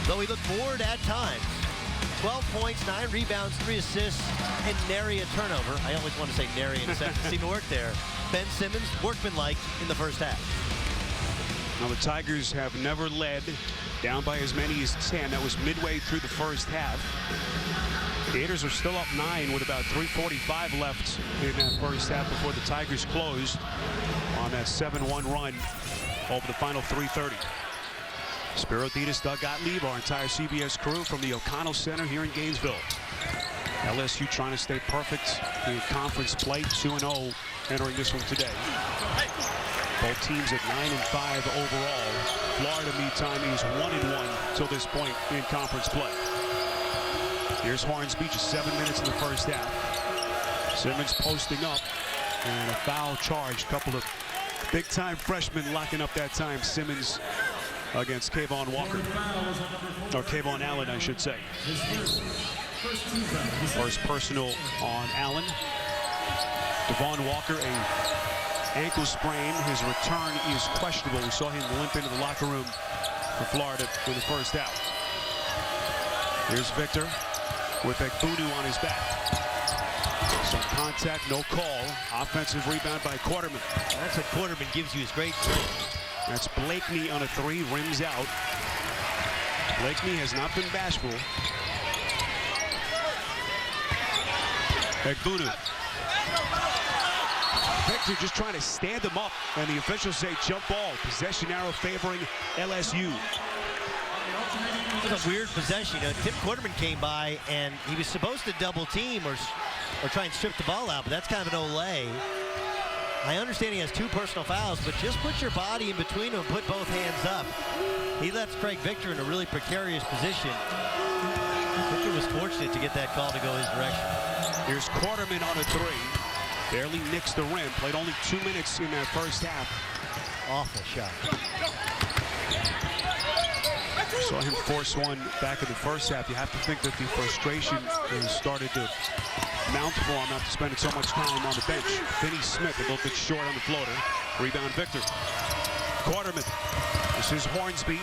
[SPEAKER 3] Though he looked bored at times. 12 points, 9 rebounds, 3 assists, and nary a turnover. I always want to say nary in a second. Seemed to work there. Ben Simmons, workmanlike in the first half.
[SPEAKER 2] Now the Tigers have never led down by as many as 10. That was midway through the first half. Gators are still up 9 with about 3:45 left in that first half before the Tigers closed. On that 7-1 run over the final 3:30. Spiro Ditas, Doug Gottlieb, our entire CBS crew from the O'Connell Center here in Gainesville. LSU trying to stay perfect in conference play, 2-0 entering this one today. Both teams at 9-5 overall. Florida, meantime, is 1-1 till this point in conference play. Here's Hornsby, just 7 minutes in the first half. Simmons posting up, and a foul charge. Couple of big-time freshmen locking up that time. Simmons against Kayvon Walker, or Kayvon Allen, I should say. First personal on Allen. Devon Walker, a ankle sprain. His return is questionable. We saw him limp into the locker room for Florida in the first half. Here's Victor with Ekbunu on his back. Some contact, no call. Offensive rebound by Quarterman.
[SPEAKER 3] That's what Quarterman gives you, is great strength.
[SPEAKER 2] That's Blakeney on a 3, rims out. Blakeney has not been bashful. Ekbunu. Victor just trying to stand him up, and the officials say jump ball. Possession arrow favoring LSU.
[SPEAKER 3] It was a weird possession. Tim Quarterman came by, and he was supposed to double team or try and strip the ball out, but that's kind of an Olay. I understand he has 2 personal fouls, but just put your body in between them and put both hands up. He left Craig Victor in a really precarious position. Victor was fortunate to get that call to go his direction.
[SPEAKER 2] Here's Quarterman on a 3. Barely nicks the rim. Played only 2 minutes in that first half.
[SPEAKER 3] Awful shot.
[SPEAKER 2] Saw him force one back in the first half. You have to think that the frustration has started to mount for him after spending so much time on the bench. Finney Smith a little bit short on the floater. Rebound Victor. Quarterman. This is Hornsby.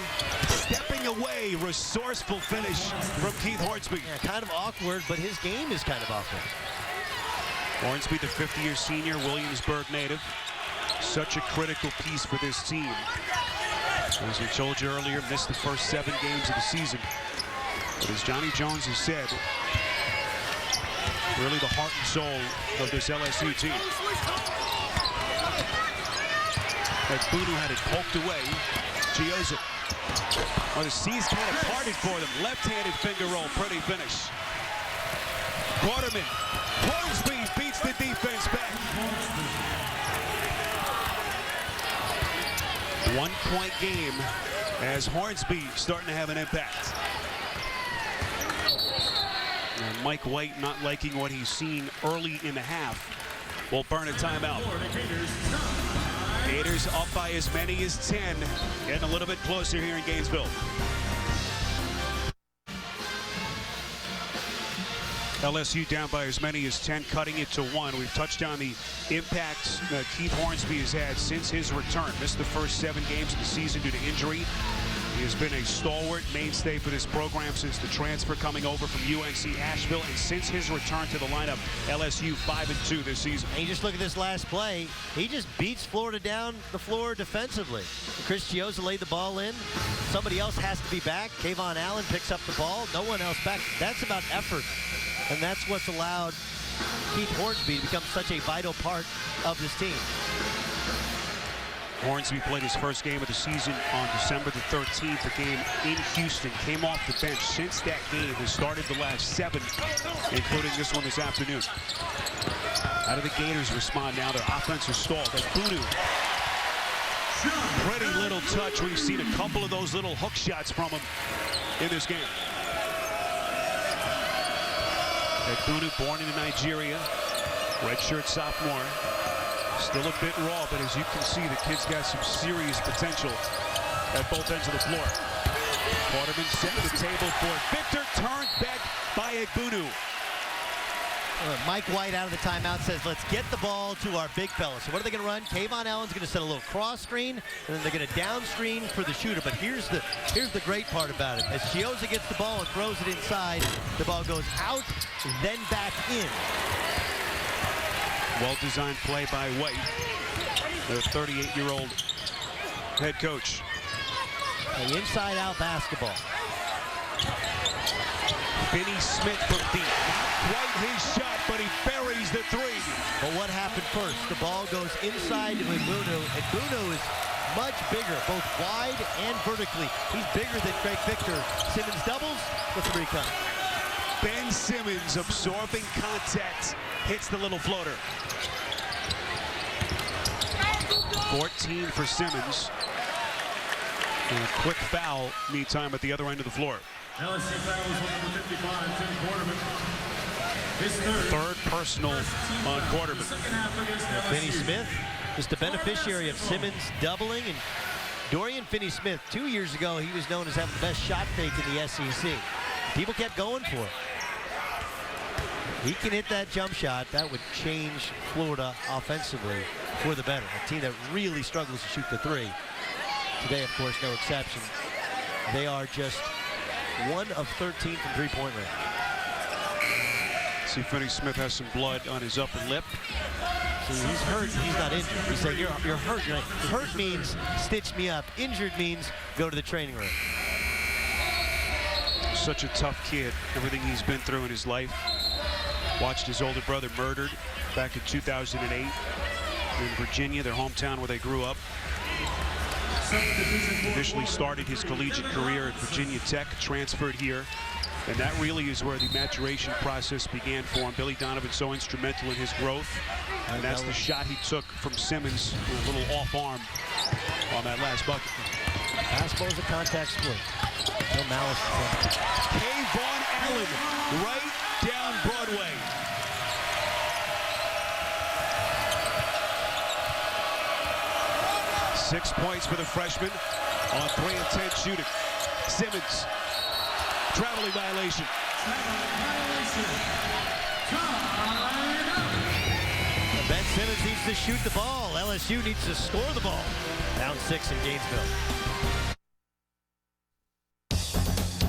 [SPEAKER 2] Stepping away. Resourceful finish from Keith Hornsby.
[SPEAKER 3] Yeah, kind of awkward, but his game is kind of awkward.
[SPEAKER 2] Hornsby, the 50-year senior, Williamsburg native. Such a critical piece for this team. As we told you earlier, missed the first 7 games of the season. But as Johnny Jones has said, really the heart and soul of this LSU team. Ekbunu had it poked away. Chiozza. Well, the seas kind of parted for them. Left-handed finger roll, pretty finish. Quarterman. Hornsby beats the defense back. 1-point game as Hornsby starting to have an impact. And Mike White, not liking what he's seen early in the half, will burn a timeout. Gators up by as many as 10, getting a little bit closer here in Gainesville. LSU down by as many as 10, cutting it to 1. We've touched on the impact Keith Hornsby has had since his return. Missed the first 7 games of the season due to injury. He has been a stalwart mainstay for this program since the transfer coming over from UNC Asheville, and since his return to the lineup, LSU 5-2 this season.
[SPEAKER 3] And you just look at this last play, he just beats Florida down the floor defensively. Chris Chiozza laid the ball in. Somebody else has to be back. Kayvon Allen picks up the ball. No one else back. That's about effort. And that's what's allowed Keith Hornsby to become such a vital part of this team.
[SPEAKER 2] Hornsby played his first game of the season on December the 13th, a game in Houston. Came off the bench since that game. Has started the last 7, including this one this afternoon. How do the Gators respond now? Their offense is stalled. Ekbunu. Pretty little touch. We've seen a couple of those little hook shots from him in this game. Ekbunu, born in Nigeria, redshirt sophomore. Still a bit raw, but as you can see, the kid's got some serious potential at both ends of the floor. Quarterman set the table for it. Victor turned back by Ekbunu.
[SPEAKER 3] Mike White out of the timeout says, let's get the ball to our big fella. So what are they going to run? Kayvon Allen's going to set a little cross screen, and then they're going to down screen for the shooter. But here's the great part about it. As Chiozza gets the ball and throws it inside, the ball goes out, then back in.
[SPEAKER 2] Well-designed play by White, the 38-year-old head coach.
[SPEAKER 3] The inside-out basketball.
[SPEAKER 2] Finney Smith from deep. Not quite his shot, but he buries the 3.
[SPEAKER 3] But what happened first. The ball goes inside to Igbounu, and Igbounu is much bigger, both wide and vertically. He's bigger than Craig Victor. Simmons doubles, the three comes.
[SPEAKER 2] Ben Simmons absorbing contact, hits the little floater. 14 for Simmons. And a quick foul, meantime, at the other end of the floor.
[SPEAKER 4] LSU foul is number 55, Tim Quarterman. His
[SPEAKER 2] Third personal on Quarterman.
[SPEAKER 3] Finney Smith, just a beneficiary of Simmons doubling. And Dorian Finney-Smith, 2 years ago, he was known as having the best shot fake in the SEC. People kept going for it. He can hit that jump shot. That would change Florida offensively for the better. A team that really struggles to shoot the three. Today, of course, no exception. They are just 1 of 13 from three-point range.
[SPEAKER 2] See, Finney-Smith has some blood on his upper lip.
[SPEAKER 3] See, he's hurt, he's not injured. He's saying, you're hurt. You're like, hurt means stitch me up. Injured means go to the training room.
[SPEAKER 2] Such a tough kid, everything he's been through in his life. Watched his older brother murdered back in 2008 in Virginia, their hometown where they grew up. Initially started his collegiate career at Virginia Tech, transferred here, and that really is where the maturation process began for him. Billy Donovan so instrumental in his growth, and that's the shot he took from Simmons, a little off arm on that last bucket.
[SPEAKER 3] Basketball is a contact sport. No malice.
[SPEAKER 2] Kayvon Allen, right down Broadway. Six points for the freshman on 3 of 10 shooting. Simmons, traveling violation.
[SPEAKER 3] Ben Simmons needs to shoot the ball. LSU needs to score the ball. Down 6 in Gainesville.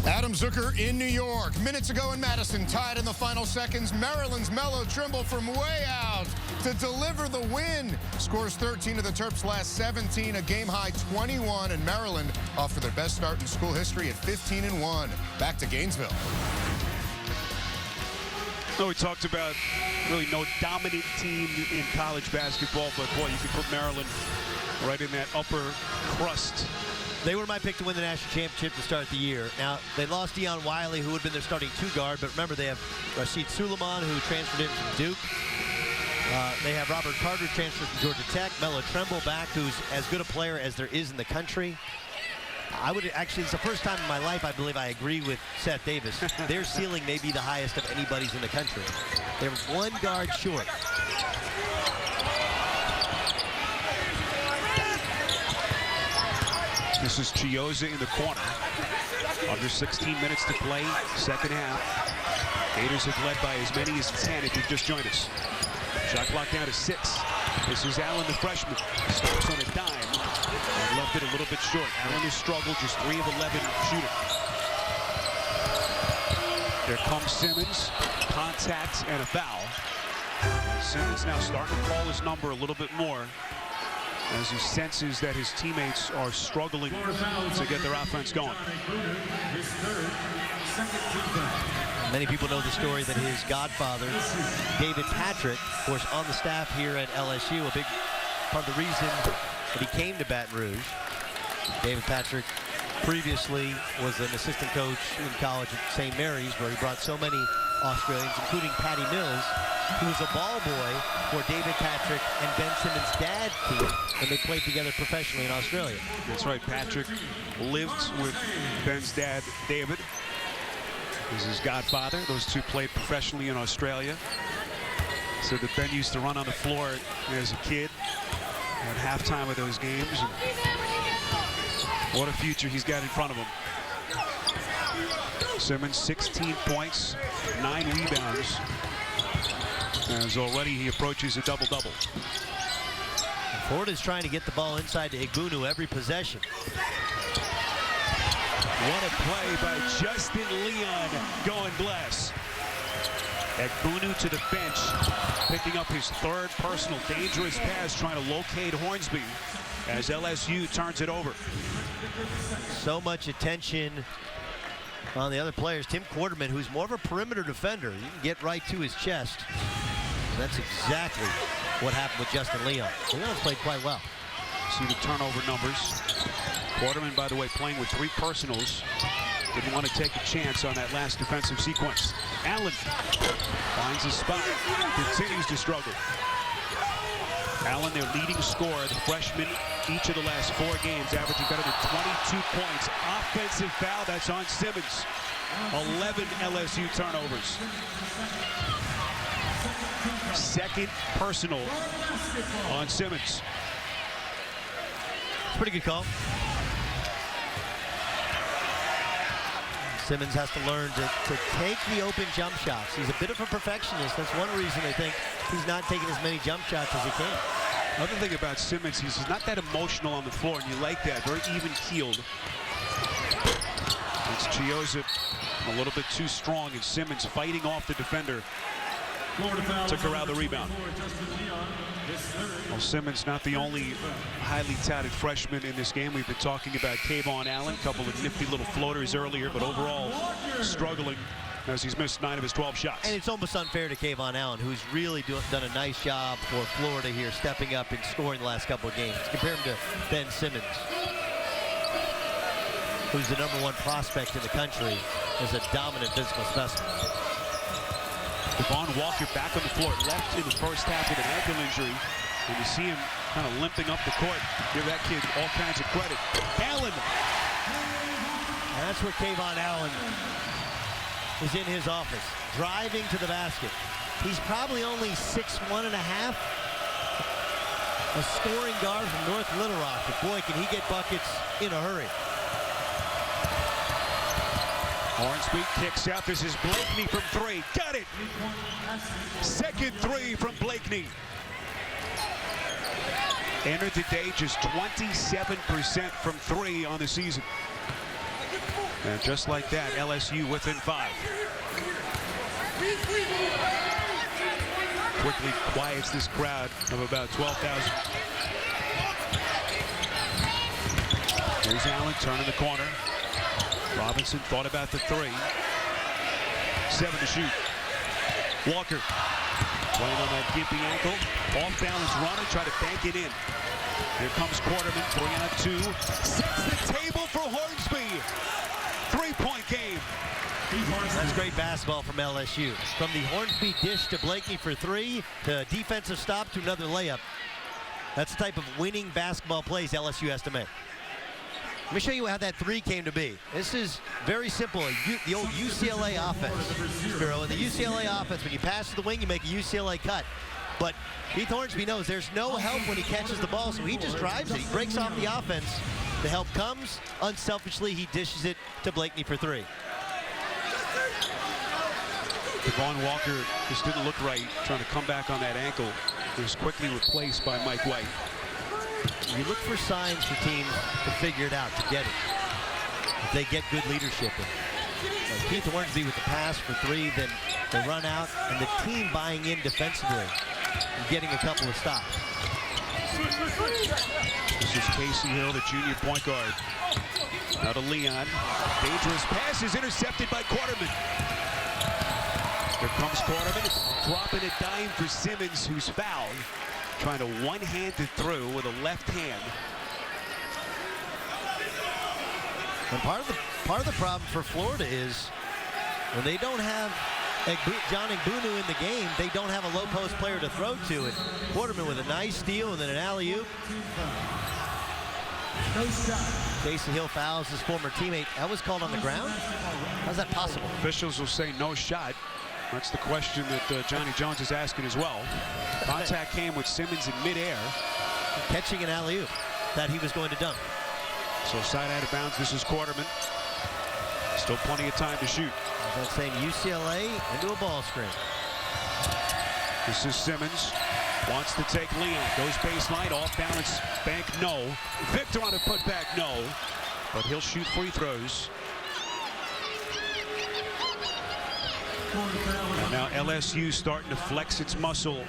[SPEAKER 5] Adam Zucker in New York. Minutes ago in Madison, tied in the final seconds. Maryland's Melo Trimble from way out to deliver the win. Scores 13 of the Terps' last 17, a game-high 21, and Maryland off for their best start in school history at 15-1. Back to Gainesville.
[SPEAKER 2] So we talked about really no dominant team in college basketball, but boy, you could put Maryland right in that upper crust.
[SPEAKER 3] They were my pick to win the national championship to start the year. Now, they lost Deion Wiley, who had been their starting two-guard, but remember, they have Rashid Suleiman, who transferred in from Duke. They have Robert Carter, transferred from Georgia Tech. Melo Trimble back, who's as good a player as there is in the country. I would actually, it's the first time in my life I believe I agree with Seth Davis. Their ceiling may be the highest of anybody's in the country. They're one guard short.
[SPEAKER 2] This is Chiozza in the corner. Under 16 minutes to play, second half. Gators have led by as many as 10 if you've just joined us. Shot clock down to 6. This is Allen, the freshman. Stops on a dime and left it a little bit short. Allen has struggled, just 3 of 11 shooting. There comes Simmons, contact and a foul. Simmons now starting to call his number a little bit more as he senses that his teammates are struggling to get their offense going.
[SPEAKER 3] Many people know the story that his godfather, David Patrick, of course, on the staff here at LSU, a big part of the reason that he came to Baton Rouge. David Patrick previously was an assistant coach in college at St. Mary's, where he brought so many Australians, including Patty Mills, who was a ball boy for David Patrick and Ben Simmons' dad team, and they played together professionally in Australia.
[SPEAKER 2] That's right, Patrick lived with Ben's dad, David. This is his godfather. Those two played professionally in Australia. So that Ben used to run on the floor as a kid at halftime of those games. And what a future he's got in front of him. Simmons, 16 points, 9 rebounds. As already he approaches a double-double.
[SPEAKER 3] Florida's trying to get the ball inside to Igbounu every possession.
[SPEAKER 2] What a play by Justin Leon going glass. Igbounu to the bench, picking up his third personal dangerous pass, trying to locate Hornsby as LSU turns it over.
[SPEAKER 3] So much attention on the other players. Tim Quarterman, who's more of a perimeter defender. You can get right to his chest. That's exactly what happened with Justin Leon. Leon's played quite well.
[SPEAKER 2] See the turnover numbers. Quarterman, by the way, playing with 3 personals. Didn't want to take a chance on that last defensive sequence. Allen finds his spot, continues to struggle. Allen, their leading scorer, the freshman, each of the last 4 games, averaging better than 22 points. Offensive foul, that's on Simmons. 11 LSU turnovers. Second personal on Simmons.
[SPEAKER 3] Pretty good call. Simmons has to learn to take the open jump shots. He's a bit of a perfectionist. That's one reason I think he's not taking as many jump shots as he can.
[SPEAKER 2] Another thing about Simmons, he's not that emotional on the floor, and you like that. Very even-keeled. It's Chiozza a little bit too strong, and Simmons fighting off the defender to corral the rebound. Well, Simmons not the only highly touted freshman in this game. We've been talking about Kayvon Allen, a couple of nifty little floaters earlier, but overall struggling as he's missed 9 of his 12 shots.
[SPEAKER 3] And it's almost unfair to Kayvon Allen, who's really done a nice job for Florida here, stepping up and scoring the last couple of games. Compare him to Ben Simmons, who's the #1 prospect in the country, as a dominant physical specimen.
[SPEAKER 2] Devon Walker back on the floor, left in the first half with an ankle injury. And you see him kind of limping up the court. Give that kid all kinds of credit. Allen.
[SPEAKER 3] And that's where Kayvon Allen is in his office, driving to the basket. He's probably only 6'1½", a scoring guard from North Little Rock. But boy, can he get buckets in a hurry.
[SPEAKER 2] Hornsby kicks out. This is Blakeney from 3. Got it. Second 3 from Blakeney. Entered the day just 27% from 3 on the season. And just like that, LSU within 5. Quickly quiets this crowd of about 12,000. Here's Allen turning the corner. Robinson thought about the 3. 7 to shoot. Walker playing on that gimpy ankle. Off balance runner, try to bank it in. Here comes Quarterman, 3 on 2. Sets the table for Hornsby. 3-point game.
[SPEAKER 3] That's great basketball from LSU. From the Hornsby dish to Blakeney for 3, to defensive stop to another layup. That's the type of winning basketball plays LSU has to make. Let me show you how that 3 came to be. This is very simple. The old UCLA offense. In the UCLA offense, when you pass to the wing, you make a UCLA cut. But Keith Hornsby knows there's no help when he catches the ball, so he just drives it. He breaks off the offense. The help comes. Unselfishly, he dishes it to Blakeney for 3.
[SPEAKER 2] Devon Walker just didn't look right, trying to come back on that ankle. He was quickly replaced by Mike White.
[SPEAKER 3] You look for signs for teams to figure it out, to get it. If they get good leadership. Keith Hornsby with the pass for 3, then the run out, and the team buying in defensively and getting a couple of stops.
[SPEAKER 2] This is Casey Hill, the junior point guard. Now to Leon. Dangerous pass is intercepted by Quarterman. Here comes Quarterman, dropping a dime for Simmons, who's fouled. Trying to one-hand it through with a left hand.
[SPEAKER 3] And part of the problem for Florida is when they don't have John Ngbunu in the game, they don't have a low-post player to throw to. And Quarterman with a nice steal and then an alley-oop. Casey Hill fouls his former teammate. That was called on the ground? How's that possible?
[SPEAKER 2] Officials will say no shot. That's the question that Johnny Jones is asking as well. Contact came with Simmons in midair.
[SPEAKER 3] Catching an alley-oop that he was going to dunk.
[SPEAKER 2] So side out of bounds, this is Quarterman. Still plenty of time to shoot.
[SPEAKER 3] That same UCLA into a ball screen.
[SPEAKER 2] This is Simmons. Wants to take Leon. Goes baseline, off balance, bank, no. Victor on a putback, no. But he'll shoot free throws. And now LSU starting to flex its muscle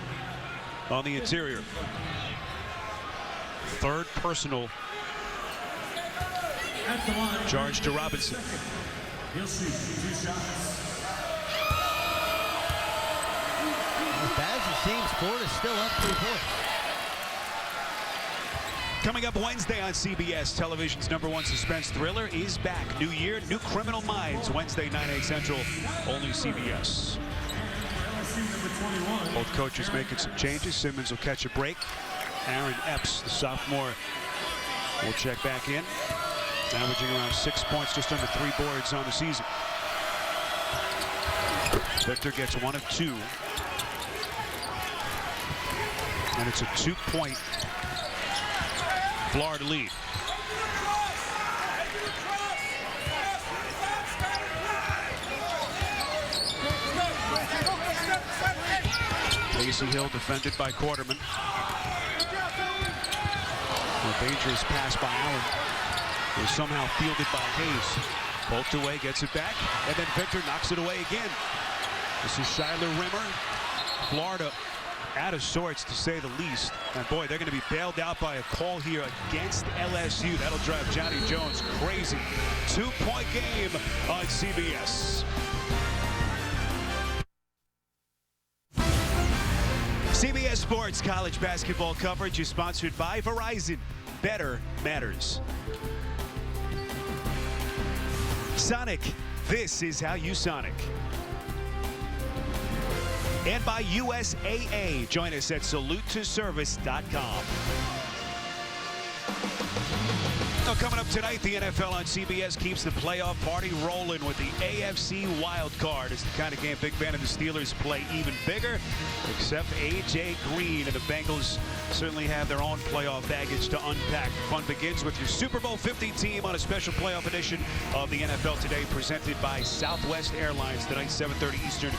[SPEAKER 2] on the interior. 3rd personal charge to Robinson.
[SPEAKER 3] bad as it seems, Florida's still up 3 points.
[SPEAKER 2] Coming up Wednesday on CBS, television's #1 suspense thriller is back. New year, new Criminal Minds, Wednesday, 9/8 Central, only CBS. Both coaches making some changes. Simmons will catch a break. Aaron Epps, the sophomore, will check back in, averaging around 6 points, just under 3 boards on the season. Victor gets 1 of 2. And it's a 2-point Florida lead. Casey Hill defended by Quarterman. A dangerous pass by Allen. It was somehow fielded by Hayes. Poked away, gets it back, and then Victor knocks it away again. This is Shyler Rimmer. Florida out of sorts, to say the least. And boy, they're going to be bailed out by a call here against LSU. That'll drive Johnny Jones crazy. 2-point game on CBS. CBS Sports college basketball coverage is sponsored by Verizon. Better matters. Sonic, this is how you Sonic. And by USAA. Join us at salutetoservice.com. Now, coming up tonight, the NFL on CBS keeps the playoff party rolling with the AFC wild card. It's the kind of game big fan of the Steelers play even bigger, except A.J. Green and the Bengals certainly have their own playoff baggage to unpack. Fun begins with your Super Bowl 50 team on a special playoff edition of the NFL Today, presented by Southwest Airlines tonight, 7:30 Eastern,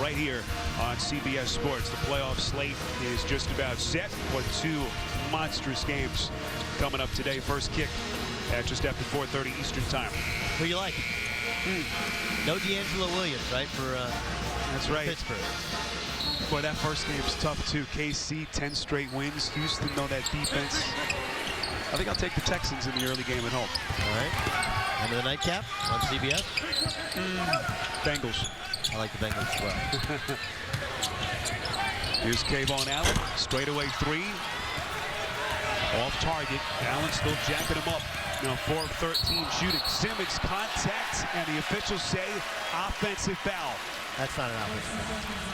[SPEAKER 2] right here on CBS Sports. The playoff slate is just about set with 2 monstrous games coming up today. First kick at just after 4:30 Eastern time.
[SPEAKER 3] Who you like? No D'Angelo Williams, right, for
[SPEAKER 2] that's right.
[SPEAKER 3] Pittsburgh.
[SPEAKER 2] Boy, that first game's tough too. KC, 10 straight wins. Houston know that defense. I think I'll take the Texans in the early game at home.
[SPEAKER 3] All right. End of the nightcap on CBS.
[SPEAKER 2] Bengals.
[SPEAKER 3] I like the Bengals as well.
[SPEAKER 2] Here's Kayvon Allen, straightaway 3. Off target. Allen still jacking him up. Now 4 of 13 shooting. Simmons contact, and the officials say offensive foul.
[SPEAKER 3] That's not an offensive foul.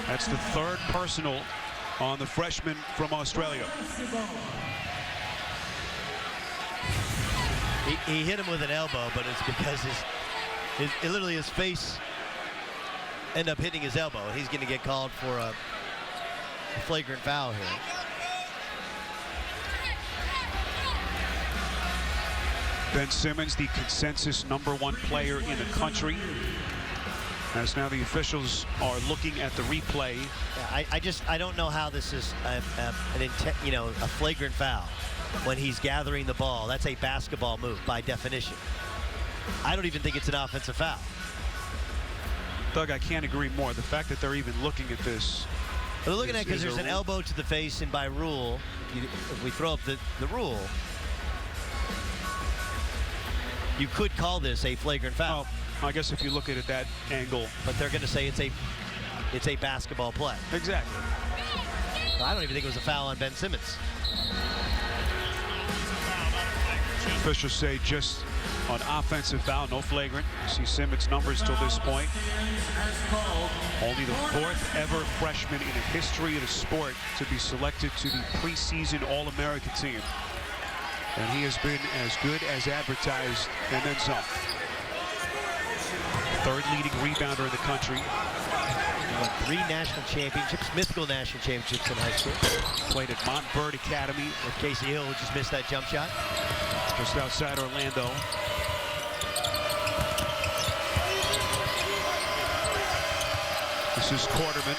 [SPEAKER 2] That's the 3rd personal on the freshman from Australia.
[SPEAKER 3] He hit him with an elbow, but it's because literally his face ended up hitting his elbow, and he's going to get called for a flagrant foul here.
[SPEAKER 2] Ben Simmons, the consensus #1 player in the country, as now the officials are looking at the replay.
[SPEAKER 3] Yeah, I don't know how this is a flagrant foul when he's gathering the ball. That's a basketball move by definition. I don't even think it's an offensive foul.
[SPEAKER 2] Doug, I can't agree more. The fact that they're even looking at this.
[SPEAKER 3] They're looking at it because there's an elbow to the face, and by rule, if we throw up the rule, you could call this a flagrant foul.
[SPEAKER 2] Well, I guess if you look at it that angle.
[SPEAKER 3] But they're going to say it's a basketball play.
[SPEAKER 2] Exactly.
[SPEAKER 3] I don't even think it was a foul on Ben Simmons.
[SPEAKER 2] Officials say just on offensive foul, no flagrant. You see Simmons' numbers till this point. Only the 4th ever freshman in the history of the sport to be selected to the preseason All-American team. And he has been as good as advertised, and then some. 3rd leading rebounder in the country.
[SPEAKER 3] He won 3 national championships, mythical national championships in high school.
[SPEAKER 2] Played at Montverde Academy.
[SPEAKER 3] With Casey Hill, who just missed that jump shot.
[SPEAKER 2] Just outside Orlando. This is Quarterman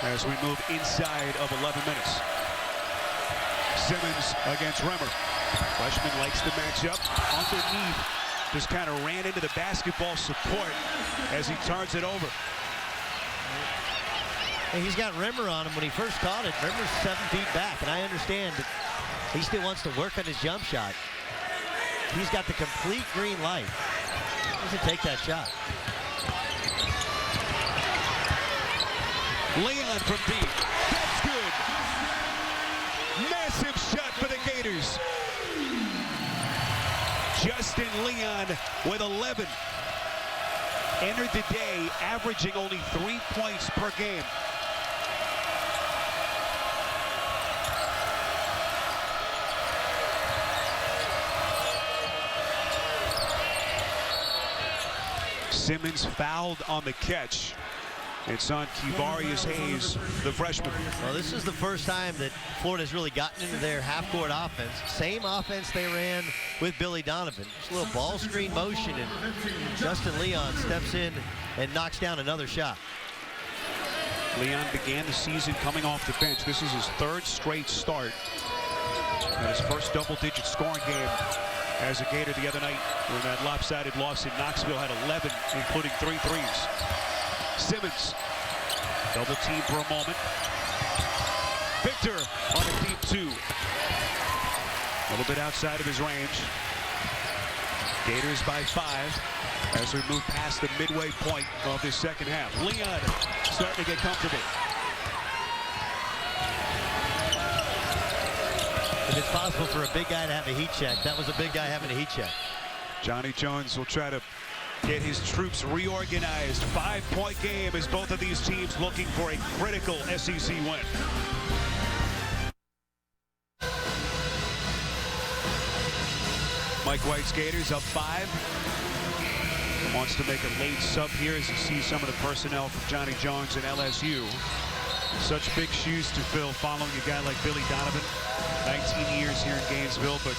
[SPEAKER 2] as we move inside of 11 minutes. Simmons against Rimmer. Freshman likes to match up underneath. Just kind of ran into the basketball support as he turns it over.
[SPEAKER 3] Hey, he's got Rimmer on him when he first caught it. Rimmer's 7 feet back, and I understand that he still wants to work on his jump shot. He's got the complete green light. He doesn't take that shot.
[SPEAKER 2] Leon from deep. That's good. Massive shot for the Gators. Justin Leon with 11. Entered the day averaging only 3 points per game. Simmons fouled on the catch. It's on Kevarius Hayes, the freshman.
[SPEAKER 3] Well, this is the first time that Florida's really gotten into their half-court offense. Same offense they ran with Billy Donovan. Just a little ball screen motion, and Justin Leon steps in and knocks down another shot.
[SPEAKER 2] Leon began the season coming off the bench. This is his third straight start. And his first double-digit scoring game as a Gator the other night when that lopsided loss in Knoxville had 11, including 3 threes. Simmons, double team for a moment. Victor on a deep 2. A little bit outside of his range. Gators by 5 as we move past the midway point of this second half. Leon starting to get comfortable.
[SPEAKER 3] If it's possible for a big guy to have a heat check, that was a big guy having a heat check.
[SPEAKER 2] Johnny Jones will try to get his troops reorganized. 5-point game as both of these teams looking for a critical SEC win. Mike White's Gators up 5. Wants to make a late sub here as you see some of the personnel from Johnny Jones and LSU. Such big shoes to fill following a guy like Billy Donovan. 19 years here in Gainesville, but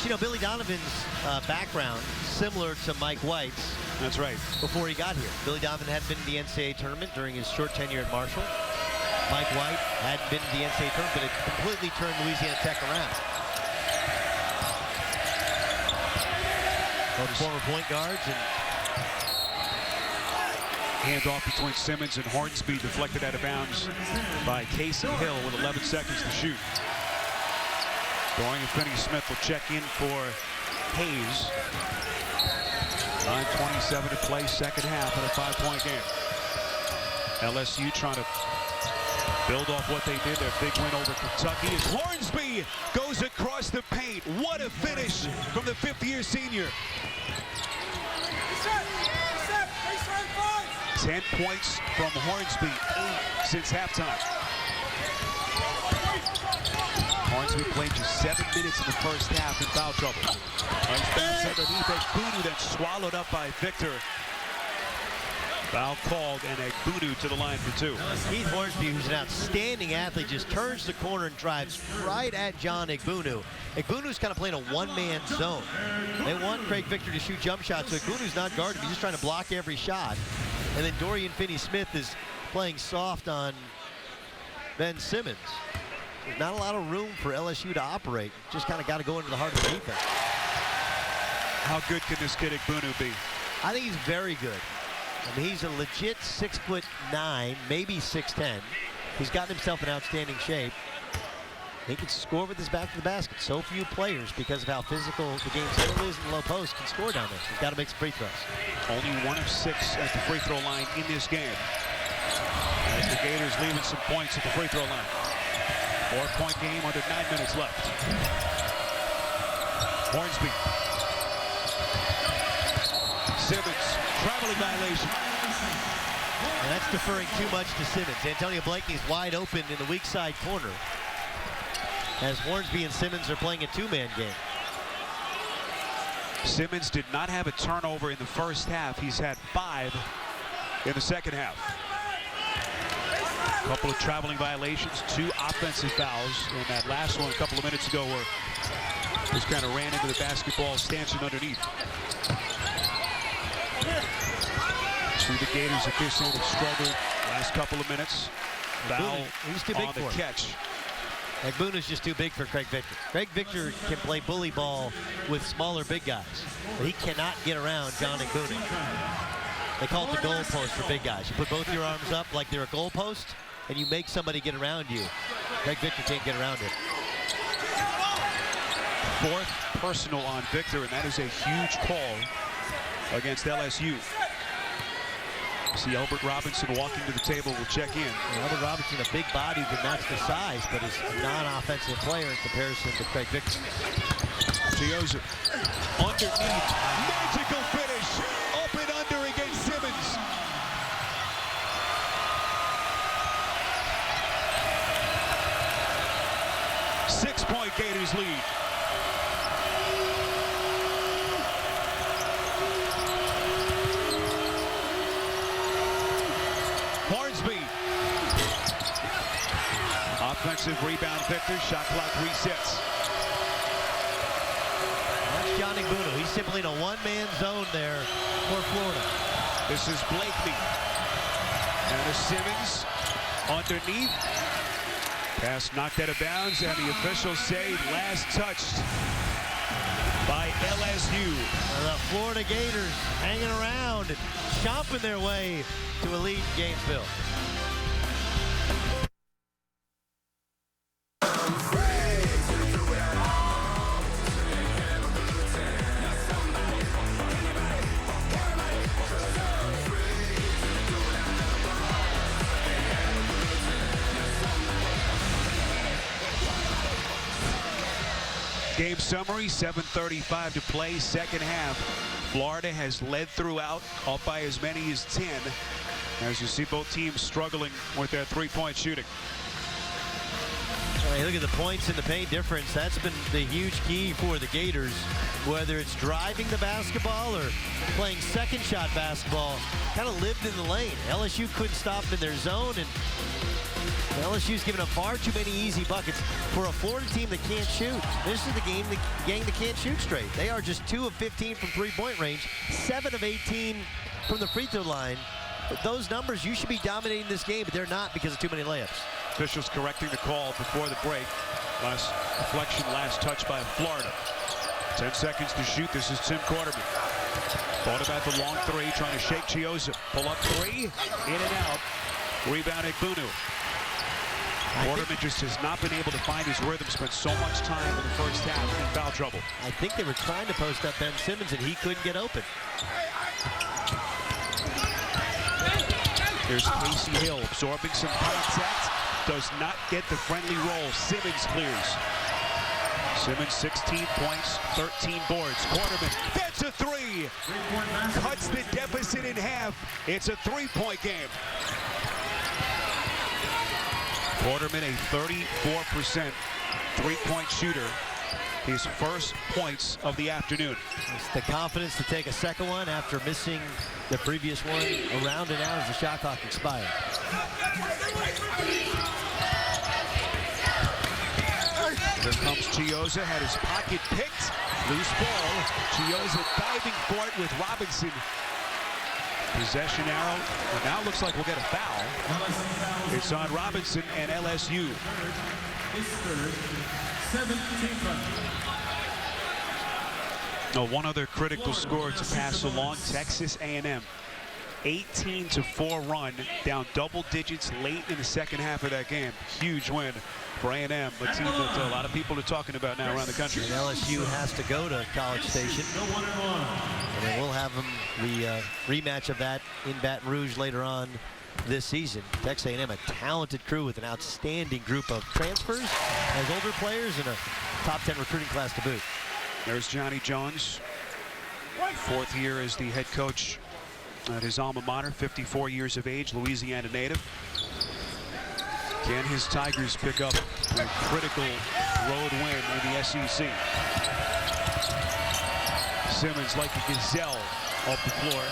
[SPEAKER 3] you know, Billy Donovan's background similar to Mike White's.
[SPEAKER 2] That's right.
[SPEAKER 3] Before he got here, Billy Donovan had been in the NCAA tournament during his short tenure at Marshall. Mike White hadn't been to the NCAA tournament, but it completely turned Louisiana Tech around. Both former point guards. And
[SPEAKER 2] handoff between Simmons and Hornsby deflected out of bounds by Casey Hill with 11 seconds to shoot. Dorian Finney-Smith will check in for Hayes. 9:27 to play, second half in a 5-point game. LSU trying to build off what they did, their big win over Kentucky, as Hornsby goes across the paint. What a finish from the 5th-year senior. 10 points from Hornsby, 8 since halftime. Hornsby played just 7 minutes in the first half in foul trouble. Nice bounce underneath Egbunu, then swallowed up by Victor. Foul called, and Egbunu to the line for 2.
[SPEAKER 3] Keith Hornsby, who's an outstanding athlete, just turns the corner and drives right at John Egbunu. Egbunu's kind of playing a one-man zone. They want Craig Victor to shoot jump shots, so Egbunu's not guarding. He's just trying to block every shot. And then Dorian Finney-Smith is playing soft on Ben Simmons. There's not a lot of room for LSU to operate. Just kind of got to go into the heart of the defense.
[SPEAKER 2] How good can this kid Egbunu be?
[SPEAKER 3] I think he's very good. I mean, he's a legit 6'9", maybe 6'10". He's gotten himself in outstanding shape. He can score with his back to the basket. So few players, because of how physical the game still is in the low post, can score down there. He's got to make some free throws.
[SPEAKER 2] Only 1 of 6 at the free throw line in this game. As the Gators leaving some points at the free throw line. 4-point game under 9 minutes left. Hornsby. Simmons, traveling violation.
[SPEAKER 3] And that's deferring too much to Simmons. Antonio Blakeney's wide open in the weak side corner, as Hornsby and Simmons are playing a 2-man game.
[SPEAKER 2] Simmons did not have a turnover in the first half. He's had 5 in the second half. A couple of traveling violations, 2 offensive fouls, and that last one a couple of minutes ago where just kind of ran into the basketball stanchion underneath. See the Gators at this end have struggled last couple of minutes. Foul
[SPEAKER 3] He's too big
[SPEAKER 2] on
[SPEAKER 3] for
[SPEAKER 2] the
[SPEAKER 3] him.
[SPEAKER 2] catch.
[SPEAKER 3] Egbunu's just too big for Craig Victor. Craig Victor can play bully ball with smaller big guys, but he cannot get around John Egbunu. They call it the goal post for big guys. You put both your arms up like they're a goal post, and you make somebody get around you. Craig Victor can't get around it.
[SPEAKER 2] 4th personal on Victor, and that is a huge call against LSU. See Albert Robinson walking to the table. We'll check in.
[SPEAKER 3] Albert Robinson, a big body to match the size, but is a non-offensive player in comparison to Craig Victor.
[SPEAKER 2] Chioza underneath. Magical finish. Up and under against Simmons. Six-point Gators lead. Hornsby. Offensive rebound Victor. Shot clock resets.
[SPEAKER 3] That's Johnny Buno. He's simply in a one-man zone there for Florida.
[SPEAKER 2] This is Blakeney. And to Simmons underneath. Pass knocked out of bounds, and the officials say last touched by LSU.
[SPEAKER 3] The Florida Gators hanging around and chomping their way to a lead in Gainesville.
[SPEAKER 2] Game summary, 7:35 to play, second half. Florida has led throughout, up by as many as 10. As you see both teams struggling with their three-point shooting.
[SPEAKER 3] Hey, look at the points and the paint difference. That's been the huge key for the Gators. Whether it's driving the basketball or playing second shot basketball, kind of lived in the lane. LSU couldn't stop them in their zone, and LSU's given up far too many easy buckets for a Florida team that can't shoot. This is the gang that can't shoot straight. They are just 2 of 15 from three-point range, 7 of 18 from the free throw line. With those numbers, you should be dominating this game, but they're not because of too many layups.
[SPEAKER 2] Officials correcting the call before the break. Last deflection, last touch by Florida. 10 seconds to shoot. This is Tim Quarterman. Thought about the long three, trying to shake Chioza. Pull up three, in and out. Rebound at Bunu. Quarterman just has not been able to find his rhythm. Spent so much time in the first half in foul trouble.
[SPEAKER 3] I think they were trying to post up Ben Simmons, and he couldn't get open.
[SPEAKER 2] There's Casey Hill absorbing some contact. Does not get the friendly roll. Simmons clears. Simmons 16 points, 13 boards. Quarterman, that's a three. Cuts the deficit in half. It's a three-point game. Quarterman, a 34% three-point shooter. His first points of the afternoon.
[SPEAKER 3] It's the confidence to take a second one after missing the previous one around and out as the shot clock expired.
[SPEAKER 2] Here comes Chioza, had his pocket picked. Loose ball. Chioza diving for it with Robinson. Possession arrow. Well, now looks like we'll get a foul. It's on Robinson and LSU. No, one other critical score to pass along. Texas A&M. 18-4 run, down double digits late in the second half of that game. Huge win for A&M, a team that a lot of people are talking about now around the country.
[SPEAKER 3] And LSU has to go to College Station. And then we'll have them the rematch of that in Baton Rouge later on this season. Texas A&M, a talented crew with an outstanding group of transfers as older players and a top 10 recruiting class to boot.
[SPEAKER 2] There's Johnny Jones, fourth year as the head coach at his alma mater, 54 years of age, Louisiana native. Can his Tigers pick up a critical road win in the SEC? Simmons like a gazelle off the floor.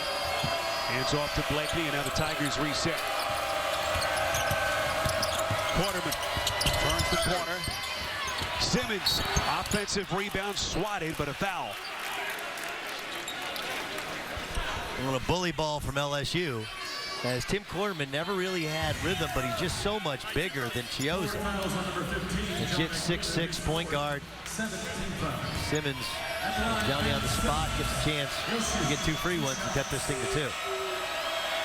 [SPEAKER 2] Hands off to Blakeney, and now the Tigers reset. Quarterman turns the corner. Simmons, offensive rebound, swatted, but a foul.
[SPEAKER 3] A bully ball from LSU, as Tim Quarterman never really had rhythm, but he's just so much bigger than Chioza. Legit 6'6" point guard. Simmons, down on the spot, gets a chance to get two free ones and cut this thing to 2.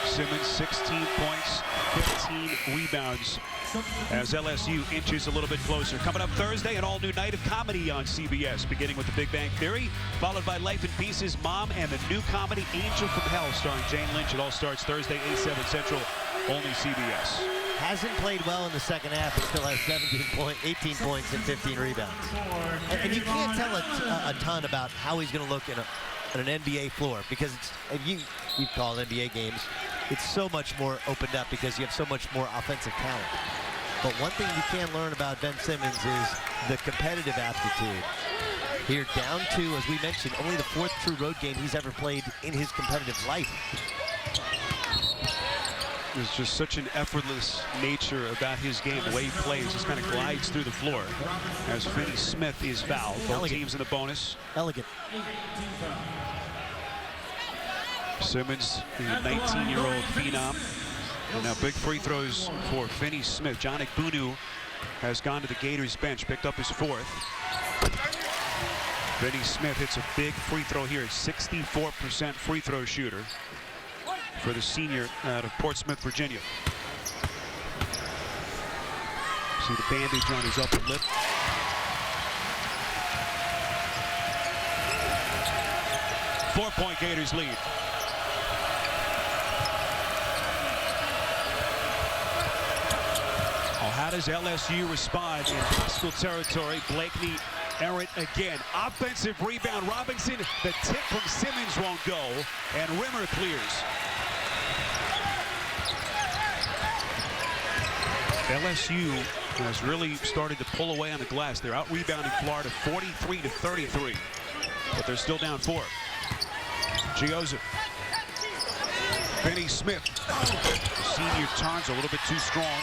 [SPEAKER 2] Simmons, 16 points, 15 rebounds as LSU inches a little bit closer. Coming up Thursday, an all-new night of comedy on CBS, beginning with The Big Bang Theory, followed by Life in Pieces, Mom, and the new comedy Angel from Hell, starring Jane Lynch. It all starts Thursday, 8/7 Central, only CBS. Hasn't played well in the second half, but still has 18 points and 15 rebounds. And you can't tell a ton about how he's going to look on an NBA floor, because you've called NBA games, it's so much more opened up because you have so much more offensive talent. But one thing you can learn about Ben Simmons is the competitive aptitude. Here, down to, as we mentioned, only the 4th true road game he's ever played in his competitive life. There's just such an effortless nature about his game, the way he plays. Just kind of glides through the floor as Finney Smith is fouled. Both teams in the bonus. Elegant. Simmons, the 19-year-old phenom. And now big free throws for Finney Smith. John Igbunu has gone to the Gators bench, picked up his 4th. Finney Smith hits a big free throw here, 64% free throw shooter for the senior out of Portsmouth, Virginia. See the bandage on his upper lip. Four-point Gators lead. How does LSU respond in hostile territory? Blakeney errant again. Offensive rebound. Robinson, the tip from Simmons won't go, and Rimmer clears. LSU has really started to pull away on the glass. They're out-rebounding Florida 43-33, but they're still down 4. Gioza. Finney Smith. The senior turns a little bit too strong.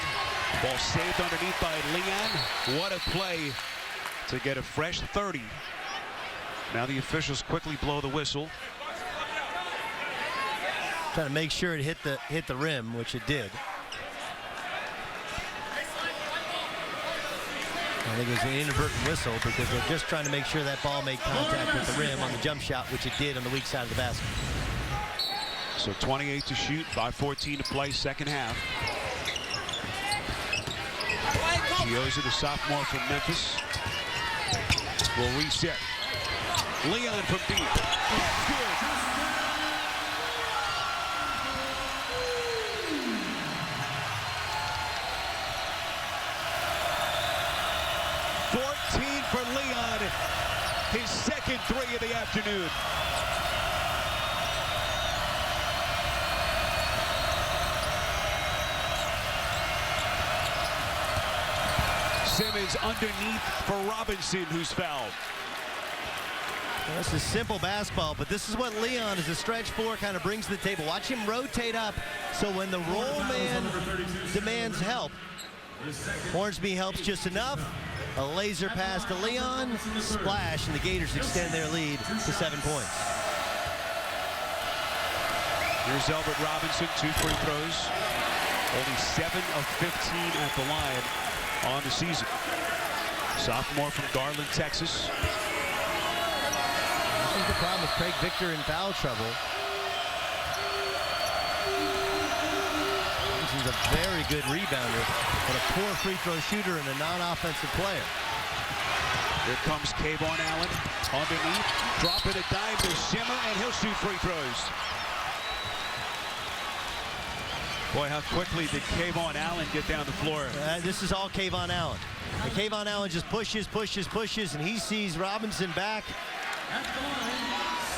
[SPEAKER 2] Ball saved underneath by Leon. What a play to get a fresh 30. Now the officials quickly blow the whistle. Trying to make sure it hit the rim, which it did. I think it was an inadvertent whistle because they're just trying to make sure that ball made contact with the rim on the jump shot, which it did on the weak side of the basket. So 28 to shoot, 5:14 to play, second half. Gioza, the sophomore from Memphis, will reset. Leon from deep. Good. For Leon, his second 3 of the afternoon. Simmons underneath for Robinson, who's fouled. Well, this is simple basketball, but this is what Leon, as a stretch 4, kind of brings to the table. Watch him rotate up, so when the roll man demands help, Hornsby helps just enough. A laser pass to Leon, splash, and the Gators extend their lead to 7 points. Here's Albert Robinson, 2 free throws. Only 7 of 15 at the line on the season. Sophomore from Garland, Texas. This is the problem with Craig Victor in foul trouble. He's a very good rebounder, but a poor free throw shooter and a non-offensive player. Here comes Kayvon Allen underneath, dropping a dime to Shimmer, and he'll shoot free throws. Boy, how quickly did Kayvon Allen get down the floor? This is all Kayvon Allen. And Kayvon Allen just pushes, and he sees Robinson back.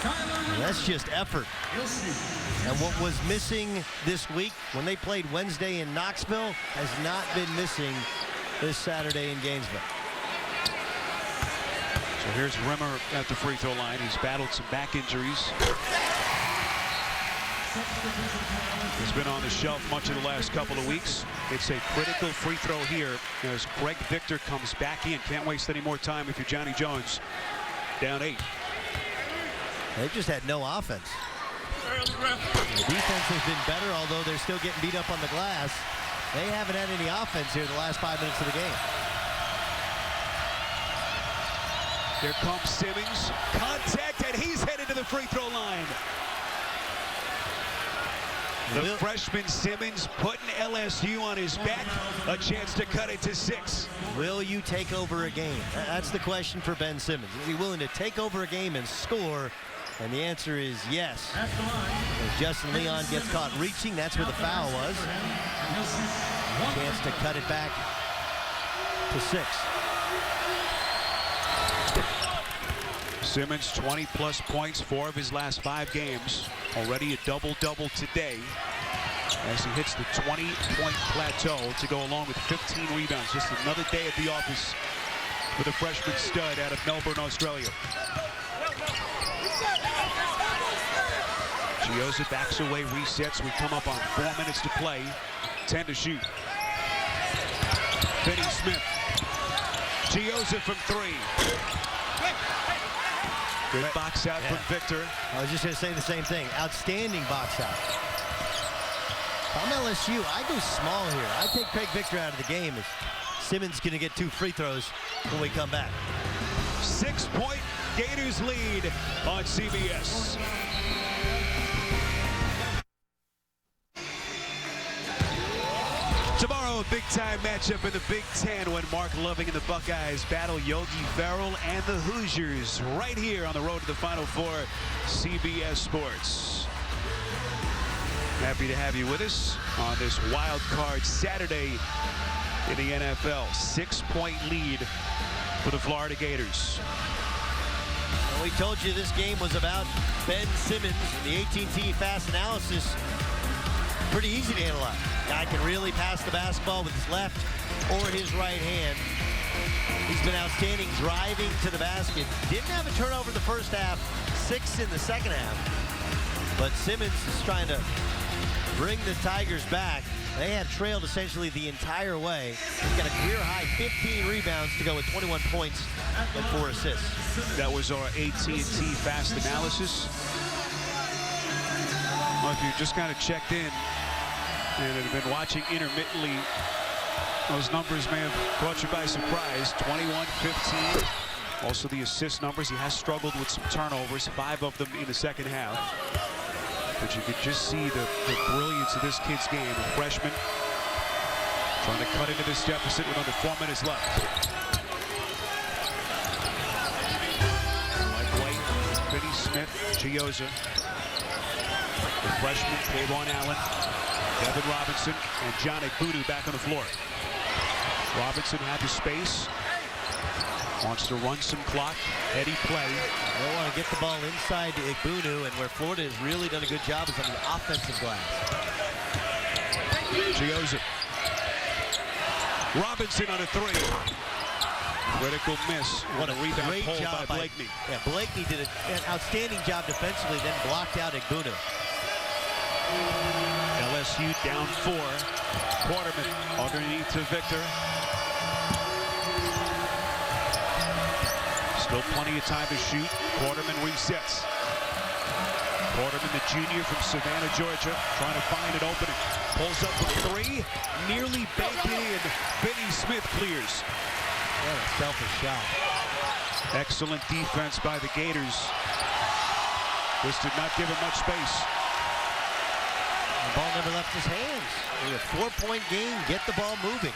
[SPEAKER 2] And that's just effort. And what was missing this week when they played Wednesday in Knoxville has not been missing this Saturday in Gainesville. So here's Rimmer at the free throw line. He's battled some back injuries. He's been on the shelf much of the last couple of weeks. It's a critical free throw here as Greg Victor comes back in. Can't waste any more time if you're Johnny Jones. Down 8. They've just had no offense. The defense has been better, although they're still getting beat up on the glass. They haven't had any offense here the last 5 minutes of the game. Here comes Simmons. Contact, and he's headed to the free throw line. The freshman Simmons putting LSU on his back. A chance to cut it to 6.
[SPEAKER 3] Will you take over a game? That's the question for Ben Simmons. Is he willing to take over a game and score? And the answer is yes. As Justin Leon gets caught reaching, that's where the foul was. Chance to cut it back to 6.
[SPEAKER 2] Simmons 20+ points, 4 of his last 5 games. Already a double-double today as he hits the 20-point plateau to go along with 15 rebounds. Just another day at the office for the freshman stud out of Melbourne, Australia. Chioza backs away, resets. We come up on 4 minutes to play. 10 to shoot. Finney Smith. Chioza from 3. Good box out from Victor.
[SPEAKER 3] I was just going to say the same thing. Outstanding box out. If I'm LSU, I go small here. I take Craig Victor out of the game. If Simmons going to get 2 free throws when we come back.
[SPEAKER 2] 6-point Gators lead on CBS. Tomorrow, a big-time matchup in the Big Ten when Mark Loving and the Buckeyes battle Yogi Ferrell and the Hoosiers right here on the road to the Final Four, CBS Sports. Happy to have you with us on this wild card Saturday in the NFL. 6-point lead for the Florida Gators.
[SPEAKER 3] Well, we told you this game was about Ben Simmons. The AT&T Fast Analysis, pretty easy to analyze. Guy can really pass the basketball with his left or his right hand. He's been outstanding driving to the basket. Didn't have a turnover in the first half, 6 in the second half. But Simmons is trying to bring the Tigers back. They had trailed essentially the entire way. He's got a career high 15 rebounds to go with 21 points and 4 assists.
[SPEAKER 2] That was our AT&T Fast Analysis. Well, if you just kind of checked in and have been watching intermittently, those numbers may have caught you by surprise. 21-15. Also the assist numbers. He has struggled with some turnovers, 5 of them in the second half. But you could just see the brilliance of this kid's game. A freshman trying to cut into this deficit with under 4 minutes left. Mike White, Finney Smith, Chioza. The freshman, Kayvon Allen, Devin Robinson, and John Egbudu back on the floor. Robinson had the space. Wants to run some clock. Heady play.
[SPEAKER 3] They want to get the ball inside to Egbudu, and where Florida has really done a good job is on the offensive glass.
[SPEAKER 2] Chioza. Robinson on a 3. Critical miss. What a rebound pull by Blakeney.
[SPEAKER 3] Yeah, Blakeney did an outstanding job defensively, then blocked out Egbudu.
[SPEAKER 2] LSU down 4. Quarterman underneath to Victor. Still plenty of time to shoot. Quarterman resets. Quarterman, the junior from Savannah, Georgia, trying to find an opening. Pulls up for 3. Nearly banked it in. Finney Smith clears.
[SPEAKER 3] What a selfish shot.
[SPEAKER 2] Excellent defense by the Gators. This did not give him much space.
[SPEAKER 3] The ball never left his hands. A 4-point game. Get the ball moving.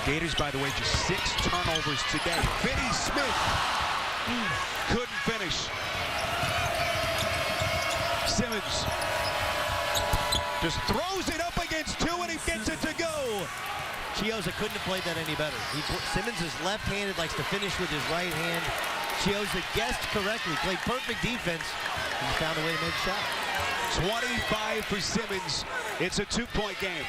[SPEAKER 2] Gators, by the way, just 6 turnovers today. Finney Smith couldn't finish. Simmons just throws it up against 2, and he gets it to go.
[SPEAKER 3] Chioza couldn't have played that any better. Simmons is left-handed, likes to finish with his right hand. Chioza guessed correctly, played perfect defense, and found a way to make a shot.
[SPEAKER 2] 25 for Simmons. It's a 2-point game.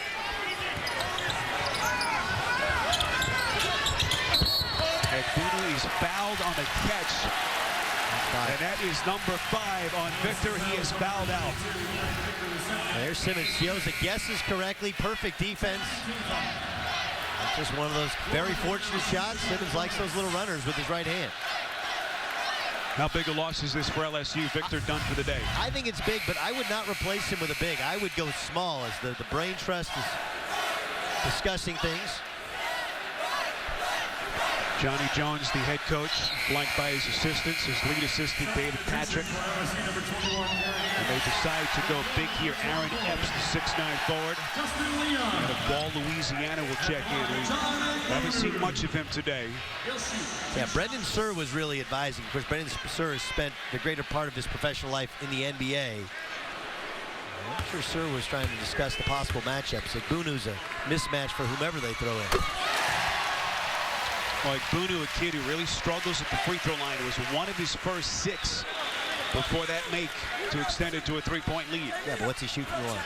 [SPEAKER 2] Egbudu is fouled on the catch. And that is number 5 on Victor. He is fouled out.
[SPEAKER 3] There's Simmons. Chioza guesses correctly. Perfect defense. Just one of those very fortunate shots. Simmons likes those little runners with his right hand.
[SPEAKER 2] How big a loss is this for LSU? Victor done for the day.
[SPEAKER 3] I think it's big, but I would not replace him with a big. I would go small as the brain trust is discussing things.
[SPEAKER 2] Johnny Jones, the head coach, flanked by his assistants, his lead assistant, David Patrick. And they decide to go big here. Aaron Epps, the 6'9" forward. And a Ball, Louisiana will check in. We haven't seen much of him today.
[SPEAKER 3] Yeah, Brendan Suhr was really advising. Of course, Brendan Suhr has spent the greater part of his professional life in the NBA. I'm sure Suhr was trying to discuss the possible matchups. Igbunu's a mismatch for whomever they throw in.
[SPEAKER 2] Like Igbunu, a kid who really struggles at the free throw line. It was one of his first 6 before that make to extend it to a 3-point lead.
[SPEAKER 3] Yeah, but what's he shooting from the line?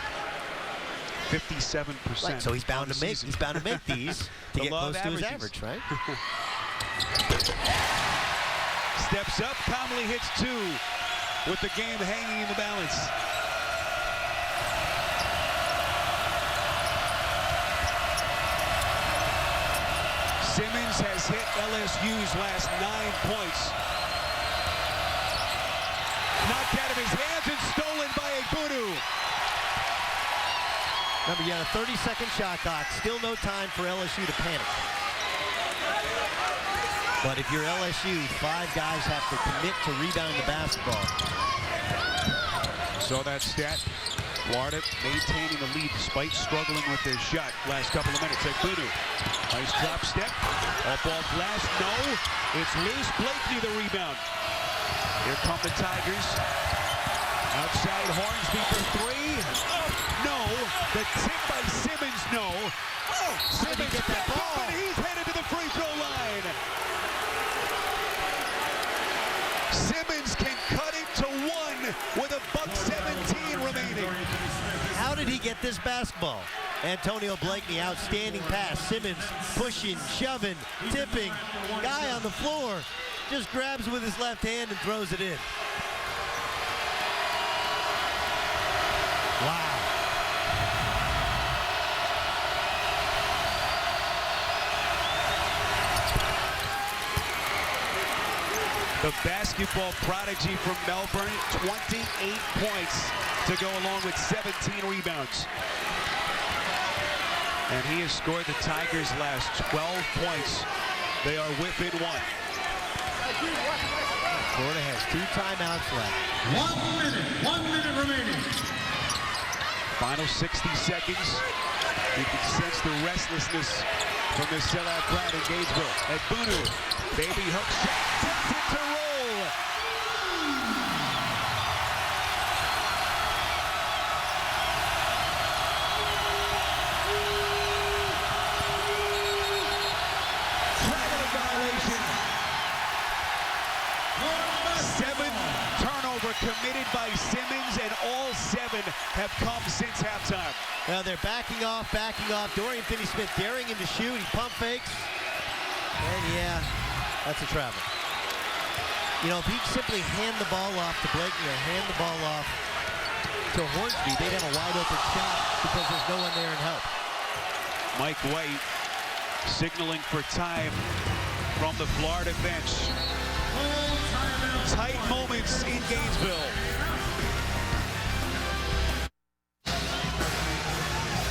[SPEAKER 2] 57%.
[SPEAKER 3] Right, so he's bound to make. He's bound to make these to get close to his average, right?
[SPEAKER 2] Steps up, calmly hits 2 with the game hanging in the balance. Simmons has hit LSU's last 9 points. Knocked out of his hands and stolen by Igbunu.
[SPEAKER 3] Remember, you got a 30-second shot clock. Still no time for LSU to panic. But if you're LSU, 5 guys have to commit to rebound the basketball.
[SPEAKER 2] Saw that stat. Florida maintaining the lead despite struggling with their shot last couple of minutes. Igbunu, nice drop step. Off ball blast, no. It's loose. Blakely the rebound. Here come the Tigers. Outside Hornsby for 3. No. The tip by Simmons, no. Simmons
[SPEAKER 3] get that ball?
[SPEAKER 2] But he's headed to the free throw line. Simmons can cut it to 1 with a $1:17 remaining.
[SPEAKER 3] How did he get this basketball? Antonio Blakeney, outstanding pass. Simmons pushing, shoving, tipping. Guy on the floor just grabs with his left hand and throws it in. Wow.
[SPEAKER 2] The basketball prodigy from Melbourne, 28 points to go along with 17 rebounds. And he has scored the Tigers' last 12 points. They are within 1.
[SPEAKER 3] Florida has 2 timeouts left.
[SPEAKER 4] 1 minute remaining.
[SPEAKER 2] Final 60 seconds. You can sense the restlessness from the sellout crowd in Gainesville. Igbunu, baby hook shot, tips it to roll. Traveling violation. 7 turnover committed by Simmons, and all 7 have come since halftime.
[SPEAKER 3] Now they're backing off. Dorian Finney-Smith daring him to shoot. He pump fakes. And yeah, that's a travel. You know, if he'd simply hand the ball off to Blakeney or hand the ball off to Hornsby, they'd have a wide open shot because there's no one there in help.
[SPEAKER 2] Mike White signaling for time from the Florida bench. Tight moments in Gainesville.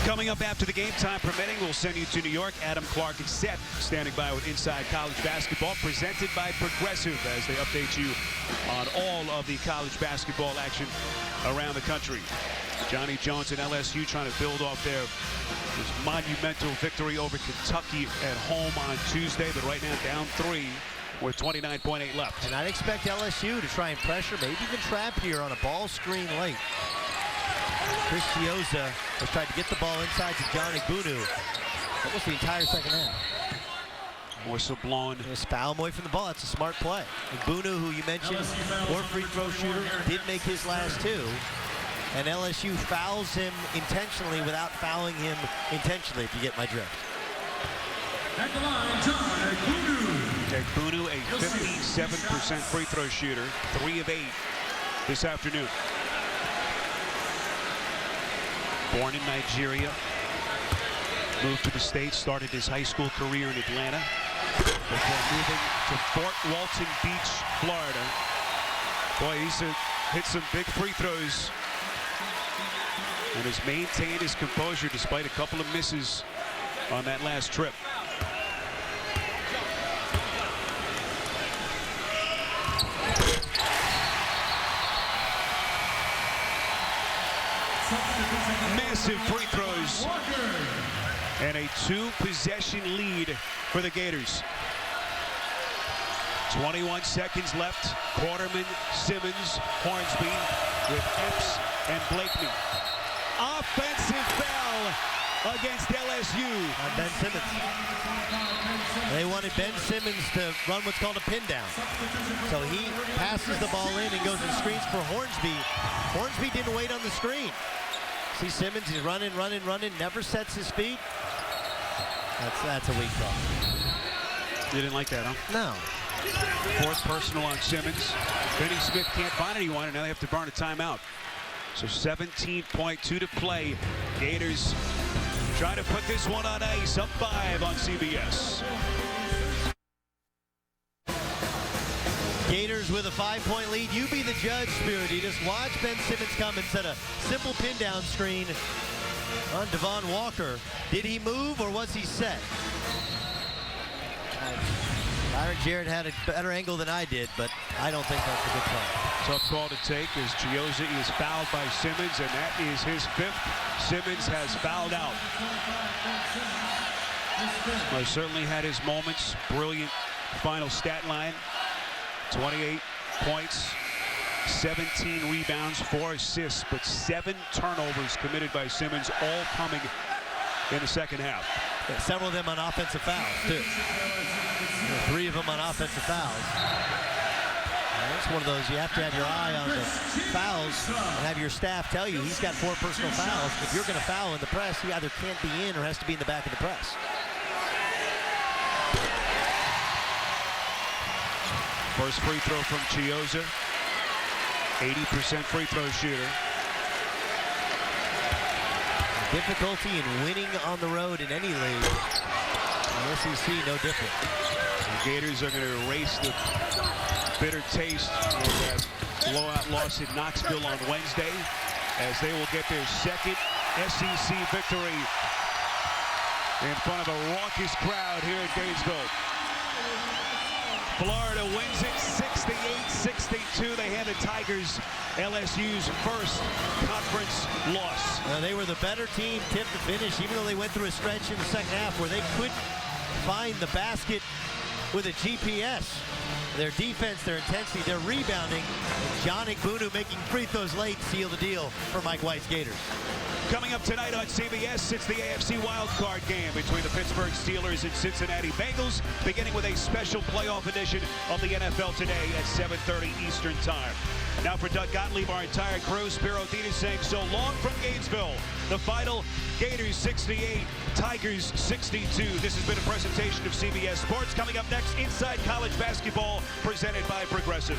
[SPEAKER 2] Coming up after the game, time permitting, we'll send you to New York. Adam Clark and Seth standing by with Inside College Basketball, presented by Progressive, as they update you on all of the college basketball action around the country. Johnny Jones and LSU trying to build off their monumental victory over Kentucky at home on Tuesday, but right now down 3 with 29.8 left.
[SPEAKER 3] And I'd expect LSU to try and pressure, maybe even trap here on a ball screen late. Chris Chiozza has tried to get the ball inside to John Igbunu almost the entire second half.
[SPEAKER 2] Whistle blown.
[SPEAKER 3] Just foul him away from the ball. That's a smart play. Igbunu, who you mentioned, more free throw shooter, did make his last 2. And LSU fouls him intentionally without fouling him intentionally, if you get my drift.
[SPEAKER 4] At the line, John Igbunu.
[SPEAKER 2] Igbunu, a 57% free throw shooter, 3 of 8 this afternoon. Born in Nigeria, moved to the States, started his high school career in Atlanta before moving to Fort Walton Beach, Florida. Boy, he's hit some big free throws and has maintained his composure despite a couple of misses on that last trip. Massive free throws. And a 2-possession lead for the Gators. 21 seconds left. Quarterman, Simmons, Hornsby with Epps and Blakeney. Offensive foul against LSU.
[SPEAKER 3] On Ben Simmons. They wanted Ben Simmons to run what's called a pin down. So he passes the ball in and goes and screens for Hornsby. Hornsby didn't wait on the screen. See Simmons, he's running, never sets his feet. That's a weak call.
[SPEAKER 2] You didn't like that, huh?
[SPEAKER 3] No.
[SPEAKER 2] Fourth personal on Simmons. Benny Smith can't find anyone, and now they have to burn a timeout. So 17.2 to play. Gators trying to put this one on ice, up 5 on CBS.
[SPEAKER 3] Gators with a 5-point lead. You be the judge, Spirit. You just watch Ben Simmons come and set a simple pin down screen on Devon Walker. Did he move or was he set? Byron Jarrett had a better angle than I did, but I don't think that's a good call.
[SPEAKER 2] Tough call to take as Chioza is fouled by Simmons, and that is his 5th. Simmons has fouled out. Well, certainly had his moments. Brilliant final stat line. 28 points, 17 rebounds, 4 assists, but 7 turnovers committed by Simmons, all coming in the second half.
[SPEAKER 3] Yeah, several of them on offensive fouls, too. 3 of them on offensive fouls. It's one of those, you have to have your eye on the fouls and have your staff tell you he's got 4 personal fouls. If you're going to foul in the press, he either can't be in or has to be in the back of the press.
[SPEAKER 2] First free throw from Chioza. 80% free throw shooter.
[SPEAKER 3] Difficulty in winning on the road in any league. The SEC, no different.
[SPEAKER 2] The Gators are going to erase the bitter taste of that blowout loss in Knoxville on Wednesday, as they will get their second SEC victory in front of a raucous crowd here in Gainesville. Florida wins it 68-62. They hand the Tigers LSU's first conference loss.
[SPEAKER 3] They were the better team, tip to finish, even though they went through a stretch in the second half where they couldn't find the basket with a GPS. Their defense, their intensity, their rebounding, and John Igbunu making free throws late seal the deal for Mike White's Gators.
[SPEAKER 2] Coming up tonight on CBS, it's the AFC wildcard game between the Pittsburgh Steelers and Cincinnati Bengals, beginning with a special playoff edition of the NFL Today at 7:30 Eastern Time. Now for Doug Gottlieb, our entire crew, Spiro Dina saying so long from Gainesville. The final, Gators 68, Tigers 62. This has been a presentation of CBS Sports. Coming up next, Inside College Basketball, presented by Progressive.